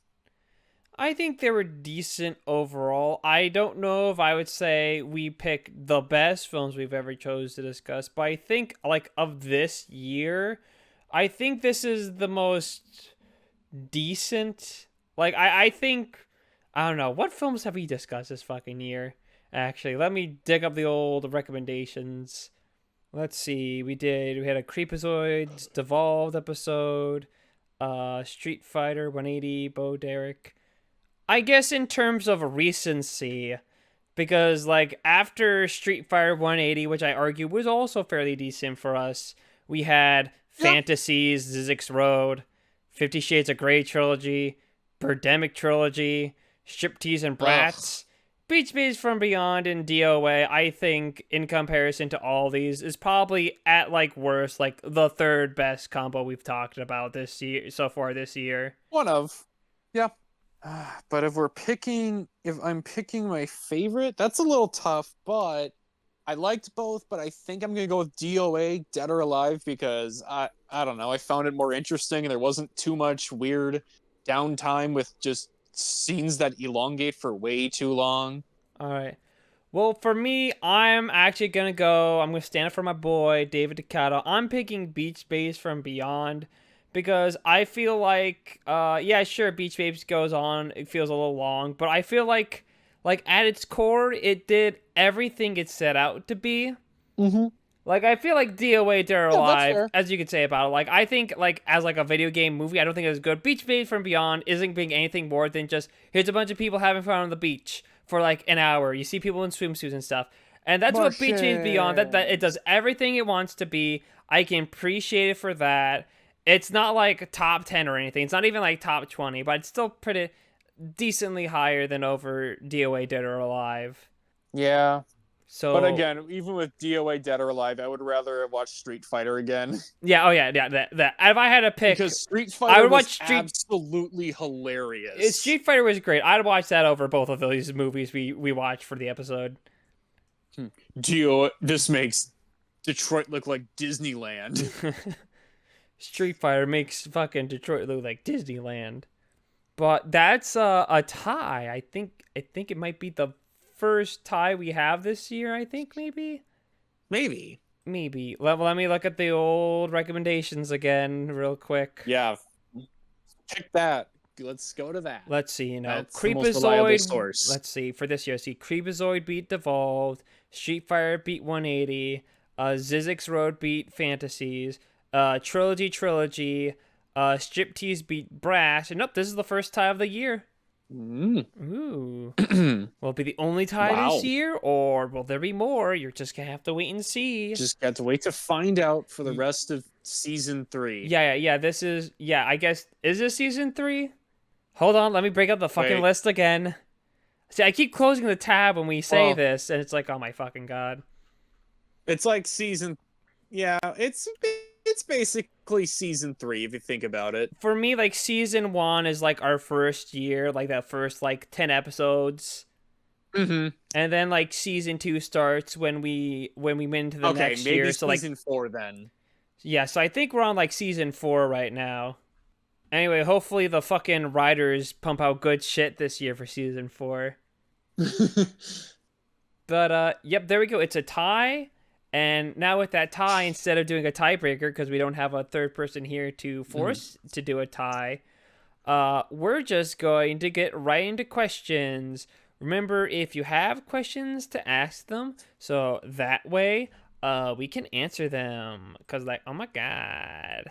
I think they were decent overall. I don't know if I would say we pick the best films we've ever chose to discuss, but I think like of this year, I think this is the most decent. Like I think I don't know what films have we discussed this fucking year. Actually, let me dig up the old recommendations. Let's see. We had a Creepazoids Devolved episode, Street Fighter 180, Bo Derek. I guess in terms of recency, because like after Street Fighter 180, which I argue was also fairly decent for us, we had Yeah. Fantasies, Zizix Road, 50 Shades of Grey trilogy, Birdemic trilogy, Striptease and Ugh. Brats, Beach Bays from Beyond and DOA, I think, in comparison to all these, is probably at like worst, like the third best combo we've talked about this year so far this year. One of. Yeah. But if I'm picking my favorite, that's a little tough, but I liked both, but I think I'm gonna go with DOA, Dead or Alive, because I don't know, I found it more interesting and there wasn't too much weird downtime with just scenes that elongate for way too long. All right. Well, for me, I'm gonna stand up for my boy David Decoteau. I'm picking Beach Bays from Beyond because I feel like, yeah, sure, Beach Bays goes on. It feels a little long, but I feel like at its core, it did everything it set out to be. Mm-hmm. Like, I feel like DOA Dead or Yeah, that's Alive, fair. as you could say about it. Like, I think, like, as, like, a video game movie, I don't think it's good. Beach Bays from Beyond isn't being anything more than just, here's a bunch of people having fun on the beach for, like, an hour. You see people in swimsuits and stuff. And that's what Beach Bays Beyond, that it does everything it wants to be. I can appreciate it for that. It's not, like, top 10 or anything. It's not even, like, top 20, but it's still pretty decently higher than over DOA Dead or Alive. Yeah. But So again, even with DOA Dead or Alive, I would rather watch Street Fighter again. yeah, oh yeah, that. If I had to pick, Because Street I Fighter would watch was absolutely hilarious. Street Fighter was great. I'd watch that over both of those movies we watched for the episode. This makes Detroit look like Disneyland. Street Fighter makes fucking Detroit look like Disneyland. But that's a tie. I think it might be the first tie we have this year. I think maybe. Maybe. Let me look at the old recommendations again real quick. Yeah. Pick that. Let's go to that. Let's see, That's the most reliable source. Let's see, for this year, see, Creepazoid beat Devolved, Street Fighter beat 180, Zizix Road beat Fantasies, Trilogy, Striptease beat Brass, and nope, this is the first tie of the year. Ooh. Will it be the only tie this year, or will there be more? You're just gonna have to wait and see. Just got to wait to find out for the rest of season 3. Yeah. This is, I guess, is this season 3? Hold on, let me break up the fucking list again. See, I keep closing the tab when we say this, and it's like, oh my fucking god. It's like season... Yeah, it's basically season 3, if you think about it. For me, like, season 1 is, like, our first year, like, that first, like, 10 episodes. Mm-hmm. And then, like, season 2 starts when we went into the next year. Maybe so, like, season 4 then. Yeah, so I think we're on, like, season 4 right now. Anyway, hopefully the fucking writers pump out good shit this year for season 4. But, yep, there we go. It's a tie. And now with that tie, instead of doing a tiebreaker, because we don't have a third person here to force to do a tie, we're just going to get right into questions. Remember, if you have questions, to ask them, so that way we can answer them. Because, like, oh my god.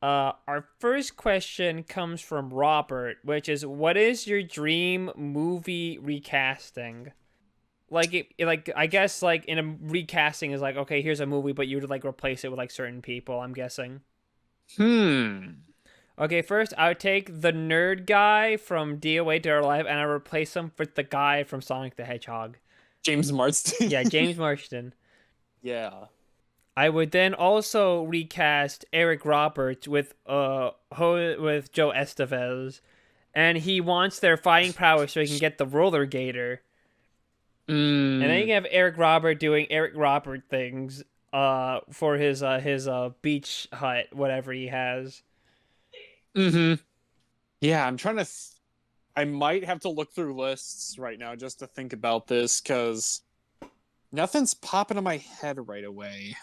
Our first question comes from Robert, which is, what is your dream movie recasting? Like, I guess, like, in a recasting is like, okay, here's a movie, but you would, like, replace it with, like, certain people, I'm guessing. Okay, first, I would take the nerd guy from DOA Dead or Alive, and I would replace him with the guy from Sonic the Hedgehog. James Marsden. Yeah, James Marsden. Yeah. I would then also recast Eric Roberts with Joe Estevez, and he wants their fighting prowess so he can get the Rollergator. And then you can have Eric Robert doing Eric Robert things for his beach hut, whatever he has. Yeah, I'm trying to... I might have to look through lists right now just to think about this, because nothing's popping in my head right away.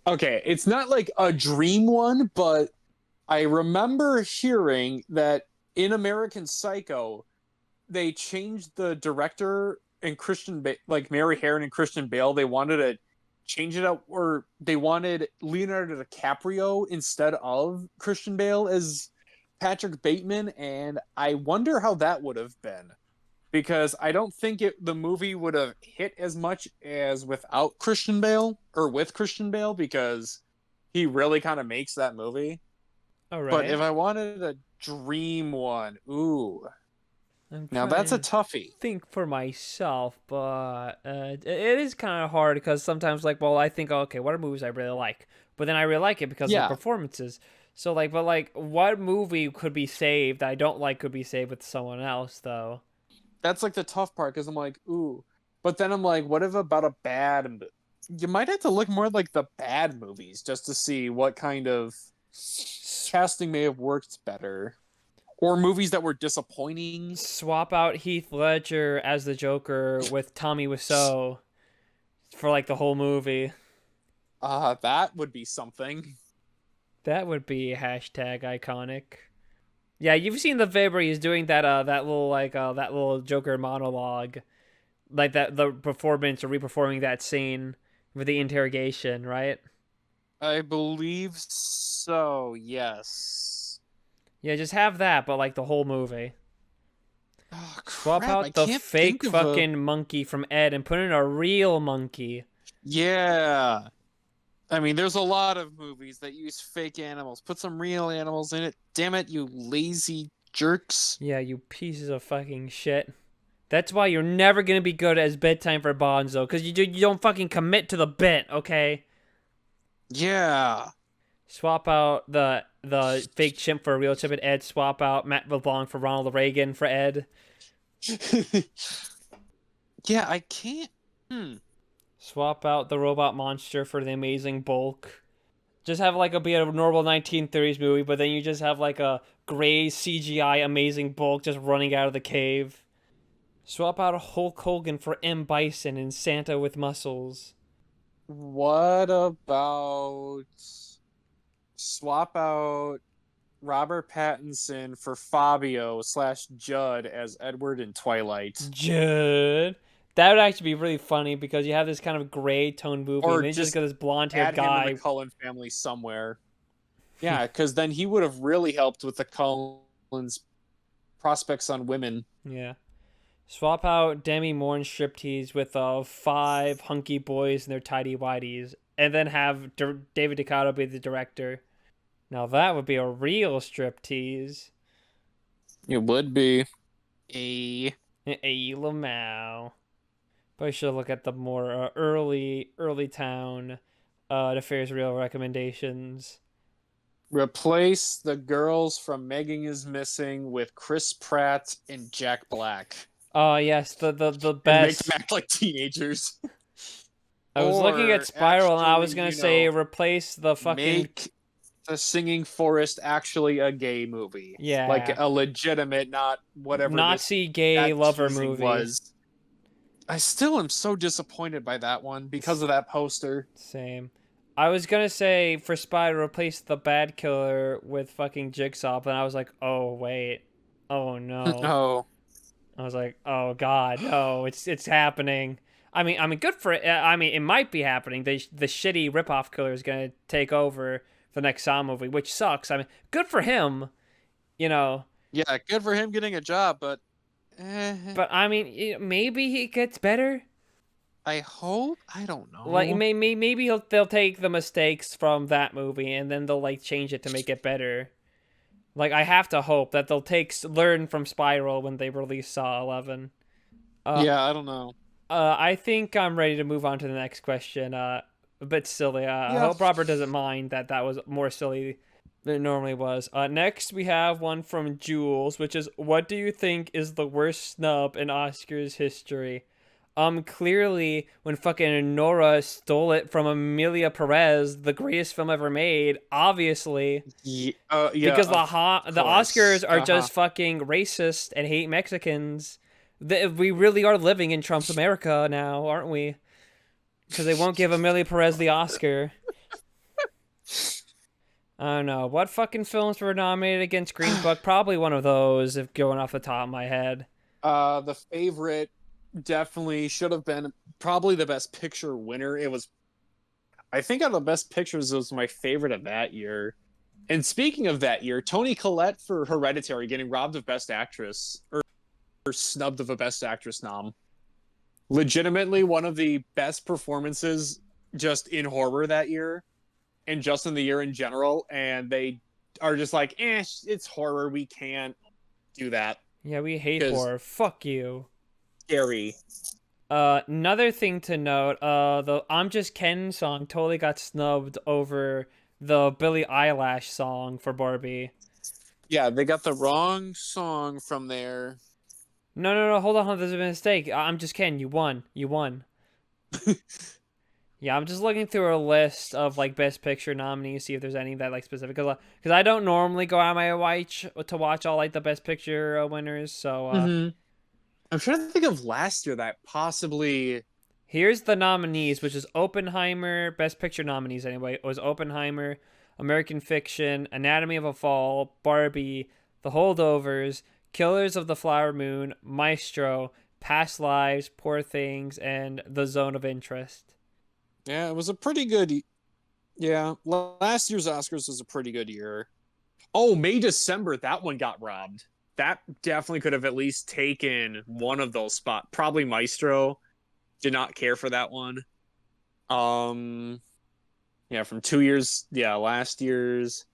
Okay, it's not like a dream one, but I remember hearing that in American Psycho, they changed the director and like Mary Herron and Christian Bale. They wanted to change it up, or they wanted Leonardo DiCaprio instead of Christian Bale as Patrick Bateman, and I wonder how that would have been, because I don't think the movie would have hit as much as without Christian Bale, or with Christian Bale, because he really kind of makes that movie. All right. But if I wanted a dream one, ooh, I'm Now trying that's a to toughie. think for myself, but it is kind of hard because sometimes, like, well, I think, okay, what are movies I really like? But then I really like it because of the Yeah, performances. So, like, but, like, what movie could be saved that I don't like could be saved with someone else, though? that's like the tough part because I'm like, ooh. But then I'm like, what if about a bad? You might have to look more at, like, the bad movies just to see what kind of S- casting may have worked better, or movies that were disappointing. Swap out Heath Ledger as the Joker with Tommy Wiseau for, like, the whole movie. That would be something. That would be hashtag iconic. Yeah, you've seen the vid where he's doing that little that little Joker monologue, like that the performance or reperforming that scene with the interrogation, right? I believe so. Yes. Yeah, just have that, but like the whole movie. Oh Swap crap! I out the can't fake think of a. fucking monkey from Ed and put in a real monkey. Yeah. I mean, there's a lot of movies that use fake animals. Put some real animals in it. Damn it, you lazy jerks. Yeah, you pieces of fucking shit. That's why you're never gonna be good as bedtime for Bonzo, because you don't fucking commit to the bit, okay? Yeah. Swap out the fake chimp for a real chimp and Ed. Swap out Matt LeBlanc for Ronald Reagan for Ed. Yeah, I can't. Hmm. Swap out the robot monster for the amazing Bulk. Just have like be a normal 1930s movie, but then you just have like a gray CGI amazing Bulk just running out of the cave. Swap out Hulk Hogan for M. Bison and Santa with muscles. What about swap out Robert Pattinson for Fabio slash Judd as Edward in Twilight? Judd. That would actually be really funny because you have this kind of gray tone movie, and Or then you just just got this blonde haired add him to the guy. Cullen family somewhere. Yeah, because then he would have really helped with the Cullens' prospects on women. Yeah. Swap out Demi Moore and striptease with 5 hunky boys and their tidy whities, and then have David Decoteau be the director. Now that would be a real striptease. It would be a. A Lamau. But I should look at the more early town Nefarious Real recommendations. Replace the girls from Megan is Missing with Chris Pratt and Jack Black. Oh yes, the And make best. them act like teenagers. I was looking at Or Spiral and I was actually, gonna say replace the fucking make the Singing Forest actually a gay movie. Like yeah a legitimate, not whatever this Nazi gay that lover teasing movie. was. I still am so disappointed by that one because of that poster. Same. I was gonna say for Spy to replace the bad killer with fucking Jigsaw, but I was like, oh wait, oh no. Oh. I was like, oh god, no, it's happening. I mean, good for it. I mean, it might be happening. The shitty ripoff killer is gonna take over the next Saw movie, which sucks. I mean, good for him, you know. Yeah, good for him getting a job, but But I mean, maybe he gets better. I hope. I don't Like know. maybe they'll take the mistakes from that movie and then they'll like change it to make it better. Like I have to hope that they'll learn from Spiral when they release Saw 11. Uh, Yeah, I don't know. I think I'm ready to move on to the next question. A bit silly. I Yeah. hope Robert doesn't mind that was more silly than it normally was. Next we have one from Jules, which is, what do you think is the worst snub in Oscars history? Clearly, when fucking Nora stole it from Amelia Perez, the greatest film ever made, obviously, Yeah, because of the course. Oscars are just fucking racist and hate Mexicans. We really are living in Trump's America now, aren't we? Because they won't give Amelia Perez the Oscar. I don't know. What fucking films were nominated against Green Book? Probably one of those, if going off the top of my head. The favorite definitely should have been probably the best picture winner. It was, I think, out of the best pictures, it was my favorite of that year. And speaking of that year, Toni Collette for Hereditary getting robbed of Best Actress, or snubbed of a Best Actress nom. Legitimately one of the best performances just in horror that year, and just in the year in general. And they are just like, it's horror. We can't do that. Yeah, we hate because horror. Fuck you. scary. Another thing to note, the "I'm Just Ken" song totally got snubbed over the Billie Eilish song for Barbie. Yeah, they got the wrong song from there. No, no, no, hold on, there's a mistake. I'm Just Ken, you won. You won. Yeah, I'm just looking through a list of like Best Picture nominees, see if there's any that like specific. Because I don't normally go out my way to watch all like the Best Picture winners. So Mm-hmm. I'm trying to think of last year that possibly. here's the nominees, which is Oppenheimer. Best Picture nominees anyway. It was Oppenheimer, American Fiction, Anatomy of a Fall, Barbie, The Holdovers, Killers of the Flower Moon, Maestro, Past Lives, Poor Things, and The Zone of Interest. Yeah, it was a pretty good. Yeah, last year's Oscars was a pretty good year. Oh, May December, that one got robbed. That definitely could have at least taken one of those spots. Probably Maestro. Did not care for that one. Um, yeah, from 2 years. Yeah, last year's.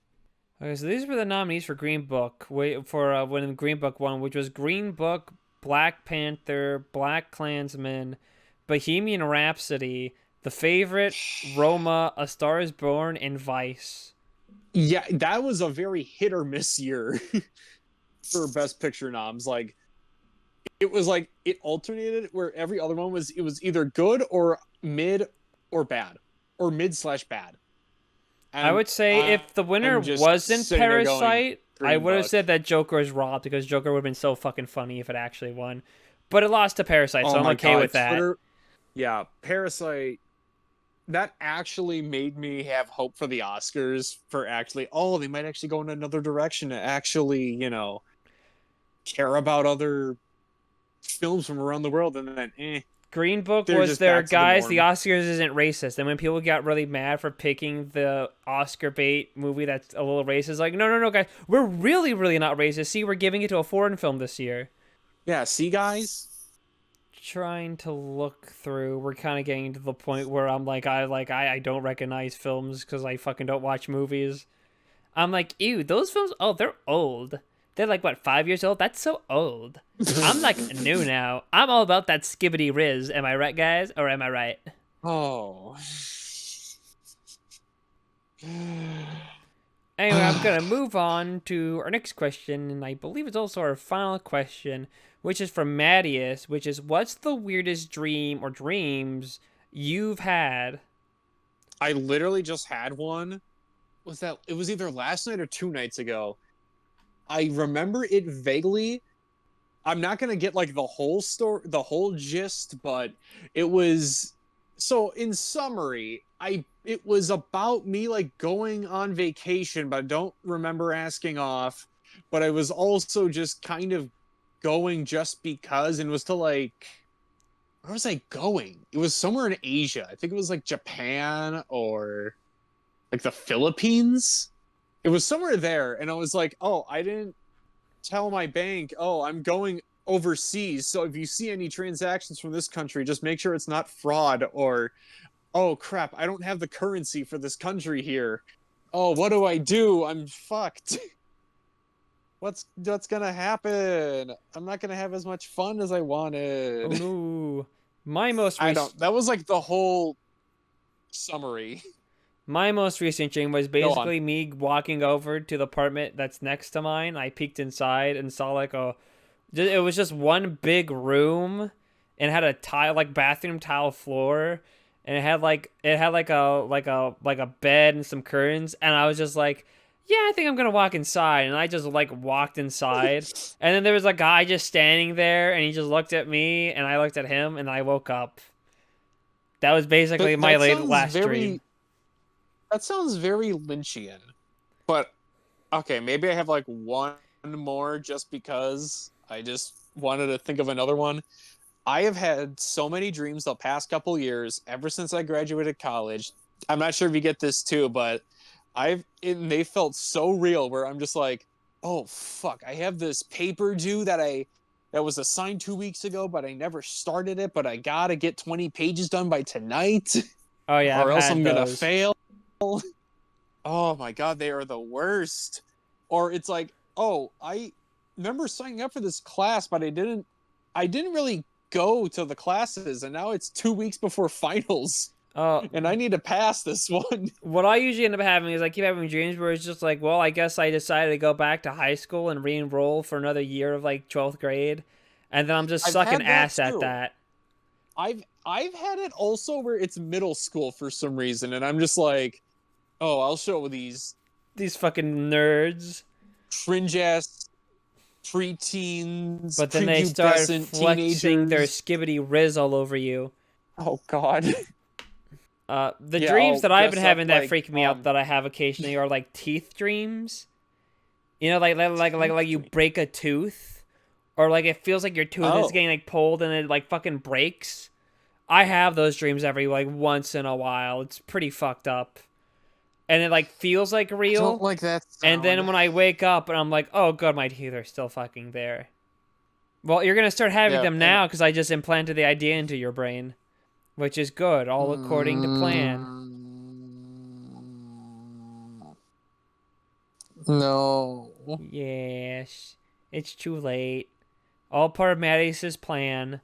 Okay, so these were the nominees for Green Book. Wait for when Green Book won, which was Green Book, Black Panther, Black Klansman, Bohemian Rhapsody, The Favorite, Roma, A Star Is Born, and Vice. Yeah, that was a very hit or miss year for Best Picture noms. Like it was like it alternated where every other one was it was either good or mid or bad or mid/bad. I And would say if the winner I'm just wasn't sitting there going Parasite, I Green would have Book. said that Joker is robbed because Joker would have been so fucking funny if it actually won. But it lost to Parasite, so Oh I'm my okay god, with that. Twitter. Yeah, Parasite. That actually made me have hope for the Oscars for actually. Oh, they might actually go in another direction to actually, care about other films from around the world, and then Green Book they're was just their back to the guys. The norm. Oscars isn't racist, and when people got really mad for picking the Oscar bait movie that's a little racist, like no, no, no, guys, we're really, really not racist. See, we're giving it to a foreign film this year. Yeah, see, guys. Trying to look through, we're kind of getting to the point where I'm I don't recognize films because I fucking don't watch movies. I'm like, ew, those films. Oh, they're old. They're like what 5 years old. That's so old. I'm like new now. I'm all about that skibbity riz. Am I right, guys? Or am I right? Oh. Anyway, I'm gonna move on to our next question, and I believe it's also our final question, which is from Mattias, which is what's the weirdest dream or dreams you've had? I literally just had one. It was either last night or 2 nights ago. I remember it vaguely. I'm not gonna get like the whole story, the whole gist, but it was so in summary, I it was about me like going on vacation, but I don't remember asking off. But I was also just kind of going just because and was to like where was I going? It was somewhere in Asia. I think it was like Japan or like the Philippines. It was somewhere there, and I was like, oh, I didn't tell my bank, oh, I'm going overseas. So if you see any transactions from this country, just make sure it's not fraud or, oh crap, I don't have the currency for this country here. Oh, what do I do? I'm fucked. What's gonna happen? I'm not gonna have as much fun as I Oh wanted. no, my most I recent don't. That was like the whole summary. my most recent dream was Go on. basically me walking over to the apartment that's next to mine. I peeked inside and saw like a it was just one big room and had a tile like bathroom tile floor and it had like a bed and some curtains and I was just like yeah, I think I'm gonna walk inside and I just like walked inside and then there was a guy just standing there and he just looked at me and I looked at him and I woke up. That was basically That my that late sounds last dream. very that sounds very Lynchian. But okay, maybe I have like one more just because I just wanted to think of another one. I have had so many dreams the past couple years ever since I graduated college. I'm not sure if you get this too, but they felt so real where I'm just like, oh fuck, I have this paper due that was assigned 2 weeks ago, but I never started it, but I gotta get 20 pages done by tonight, Oh yeah, I've or else had I'm gonna those. fail. Oh my god, they are the worst. Or it's like, oh, remember signing up for this class, but I didn't really go to the classes, and now it's 2 weeks before finals, Uh, and I need to pass this one. what I usually end up having is I keep having dreams where it's just like, well, I guess I decided to go back to high school and re-enroll for another year of like 12th grade, and then I'm just I've sucking had that ass at too. that. I've had it also where it's middle school for some reason, and I'm just like, oh, I'll show these These fucking nerds. cringe ass preteens, But then they start prepubescent flexing their teenagers. skibbity riz all over you. Oh God. The Yeah, dreams I'll that I've been dress up having that like freak me out that I have occasionally are like teeth dreams. You know, like you teeth. break a tooth, or like it feels like your tooth is Oh, getting like pulled and it like fucking breaks. I have those dreams every like once in a while. It's pretty fucked up, and it like feels like I don't real. like that And then sound. when I wake up and I'm like, oh god, my teeth are still fucking there. Well, you're gonna start having Yeah, them and now because I just implanted the idea into your brain, which is good, all according to plan. no. Yes, it's too late. All part of Mattis's plan.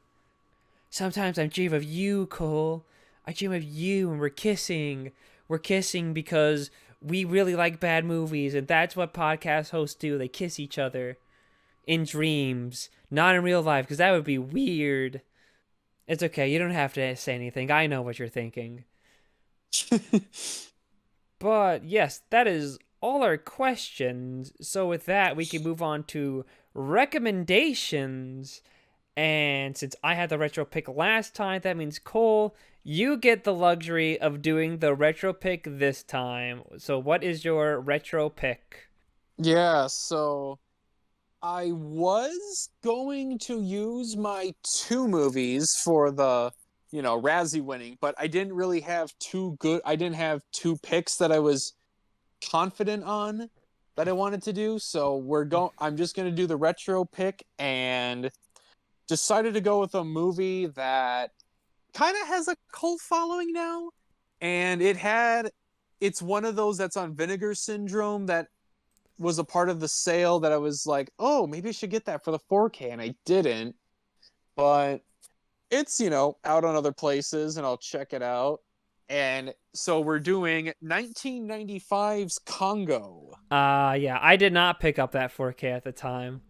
Sometimes I dream of you, Cole. I dream of you and we're kissing. We're kissing because we really like bad movies, and that's what podcast hosts do. They kiss each other in dreams, not in real life, because that would be weird. It's okay. You don't have to say anything. I know what you're thinking. But yes, that is all our questions. So with that, we can move on to recommendations. And since I had the retro pick last time, that means Cole, you get the luxury of doing the retro pick this time. So what is your retro pick? Yeah, so I was going to use my two movies for the, Razzie winning, but I didn't really have I didn't have two picks that I was confident on that I wanted to do. So I'm just going to do the retro pick and decided to go with a movie that kind of has a cult following now. And it's one of those that's on Vinegar Syndrome that was a part of the sale that I was like, oh, maybe I should get that for the 4K, and I didn't. But it's, out on other places, and I'll check it out. And so we're doing 1995's Congo. Yeah, I did not pick up that 4K at the time.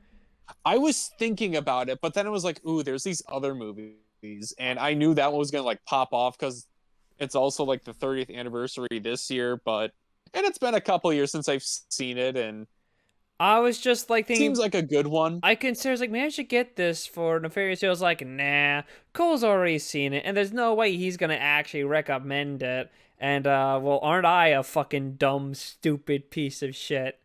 I was thinking about it, but then it was like, ooh, there's these other movies. And I knew that one was going to like pop off because it's also like the 30th anniversary this year. And it's been a couple years since I've seen it, and I was just like seems thinking, like a good one. I considered like, maybe I should get this for Nefarious Reels. Like, nah, Cole's already seen it, and there's no way he's gonna actually recommend it. And well, aren't I a fucking dumb, stupid piece of shit?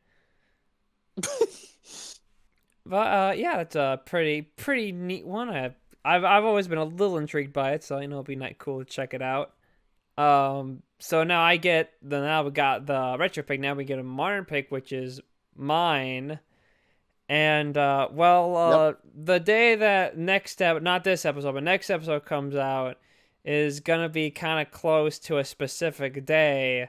But yeah, that's a pretty neat one. I've always been a little intrigued by it, so I know it'd be cool to check it out. So now we got the retro pick. Now we get a modern pick, which is mine. And Yep. the day that not this episode, but next episode comes out is gonna be kind of close to a specific day.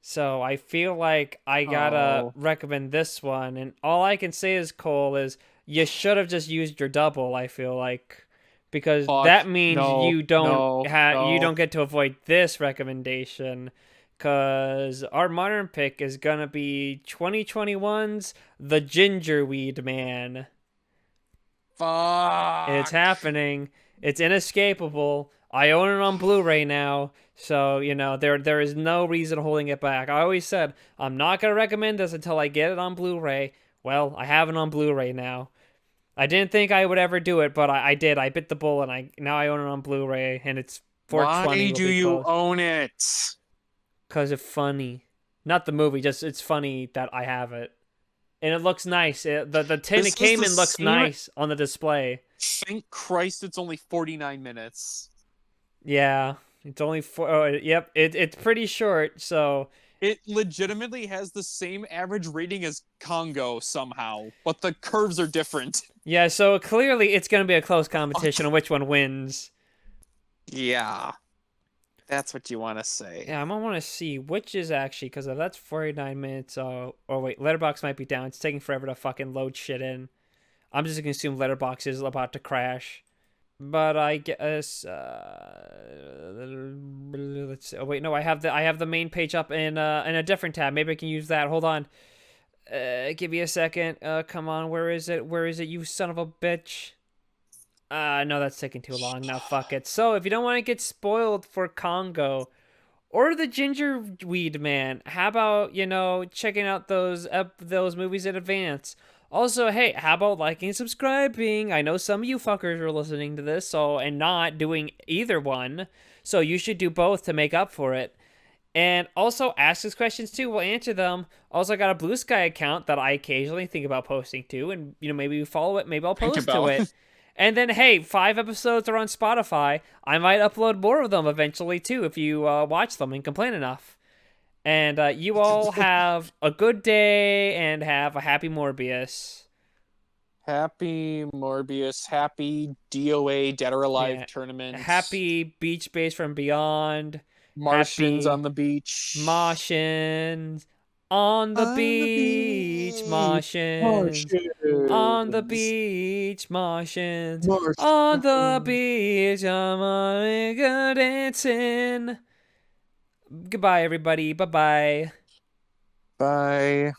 So I feel like I gotta Oh, recommend this one. And all I can say is, Cole, is you should have just used your double. I feel like because fuck. that means No, no, you no. don't get to avoid this recommendation. Cause our modern pick is gonna be 2021's The Gingerweed Man. It's Fuck. happening. It's inescapable. I own it on Blu-ray now, so there is no reason holding it back. I always said I'm not gonna recommend this until I get it on Blu-ray. Well, I have it on Blu-ray now. I didn't think I would ever do it, but I did. I bit the bullet, and I own it on Blu-ray, and it's 420 Why will do be you close own it? because it's funny. Not the movie, just it's funny that I have it, and it looks nice. The tin it This was came the in looks same. nice on the display. Thank Christ it's only 49 minutes. Yeah, it's only four. Oh, yep, it's pretty short. So It legitimately has the same average rating as Congo somehow, but the curves are different. yeah, so clearly it's gonna be a close Fuck. competition on which one wins. Yeah, that's what you want to say. Yeah, I'm gonna want to see which is actually because if that's 49 minutes. Oh wait, Letterbox might be down. It's taking forever to fucking load shit in. I'm just gonna assume Letterbox is about to crash. But I guess let's see. Oh wait, no, I have the main page up in a different tab. Maybe I can use that. Hold on. Give me a second. Come on, where is it? Where is it? You son of a bitch. No, that's taking too long. Now fuck it. So if you don't want to get spoiled for Congo or the Gingerweed Man, how about checking out those movies in advance? Also, hey, how about liking and subscribing? I know some of you fuckers are listening to this, and not doing either one, so you should do both to make up for it. And also ask us questions too. We'll answer them. Also, I got a Blue Sky account that I occasionally think about posting to, and maybe you follow it. Maybe I'll Think post to about. it. And then, hey, 5 episodes are on Spotify. I might upload more of them eventually too if you watch them and complain enough. And you all have a good day and have a happy Morbius. Happy Morbius, happy DOA Dead or Alive Yeah, tournament. happy Beach Base from Beyond. Martians on Happy the beach. Martians on the On the beach, beach. Martians on the Martians. beach, Martians on the Martians. beach. I'm on a dancing. Goodbye, everybody. Bye bye. Bye.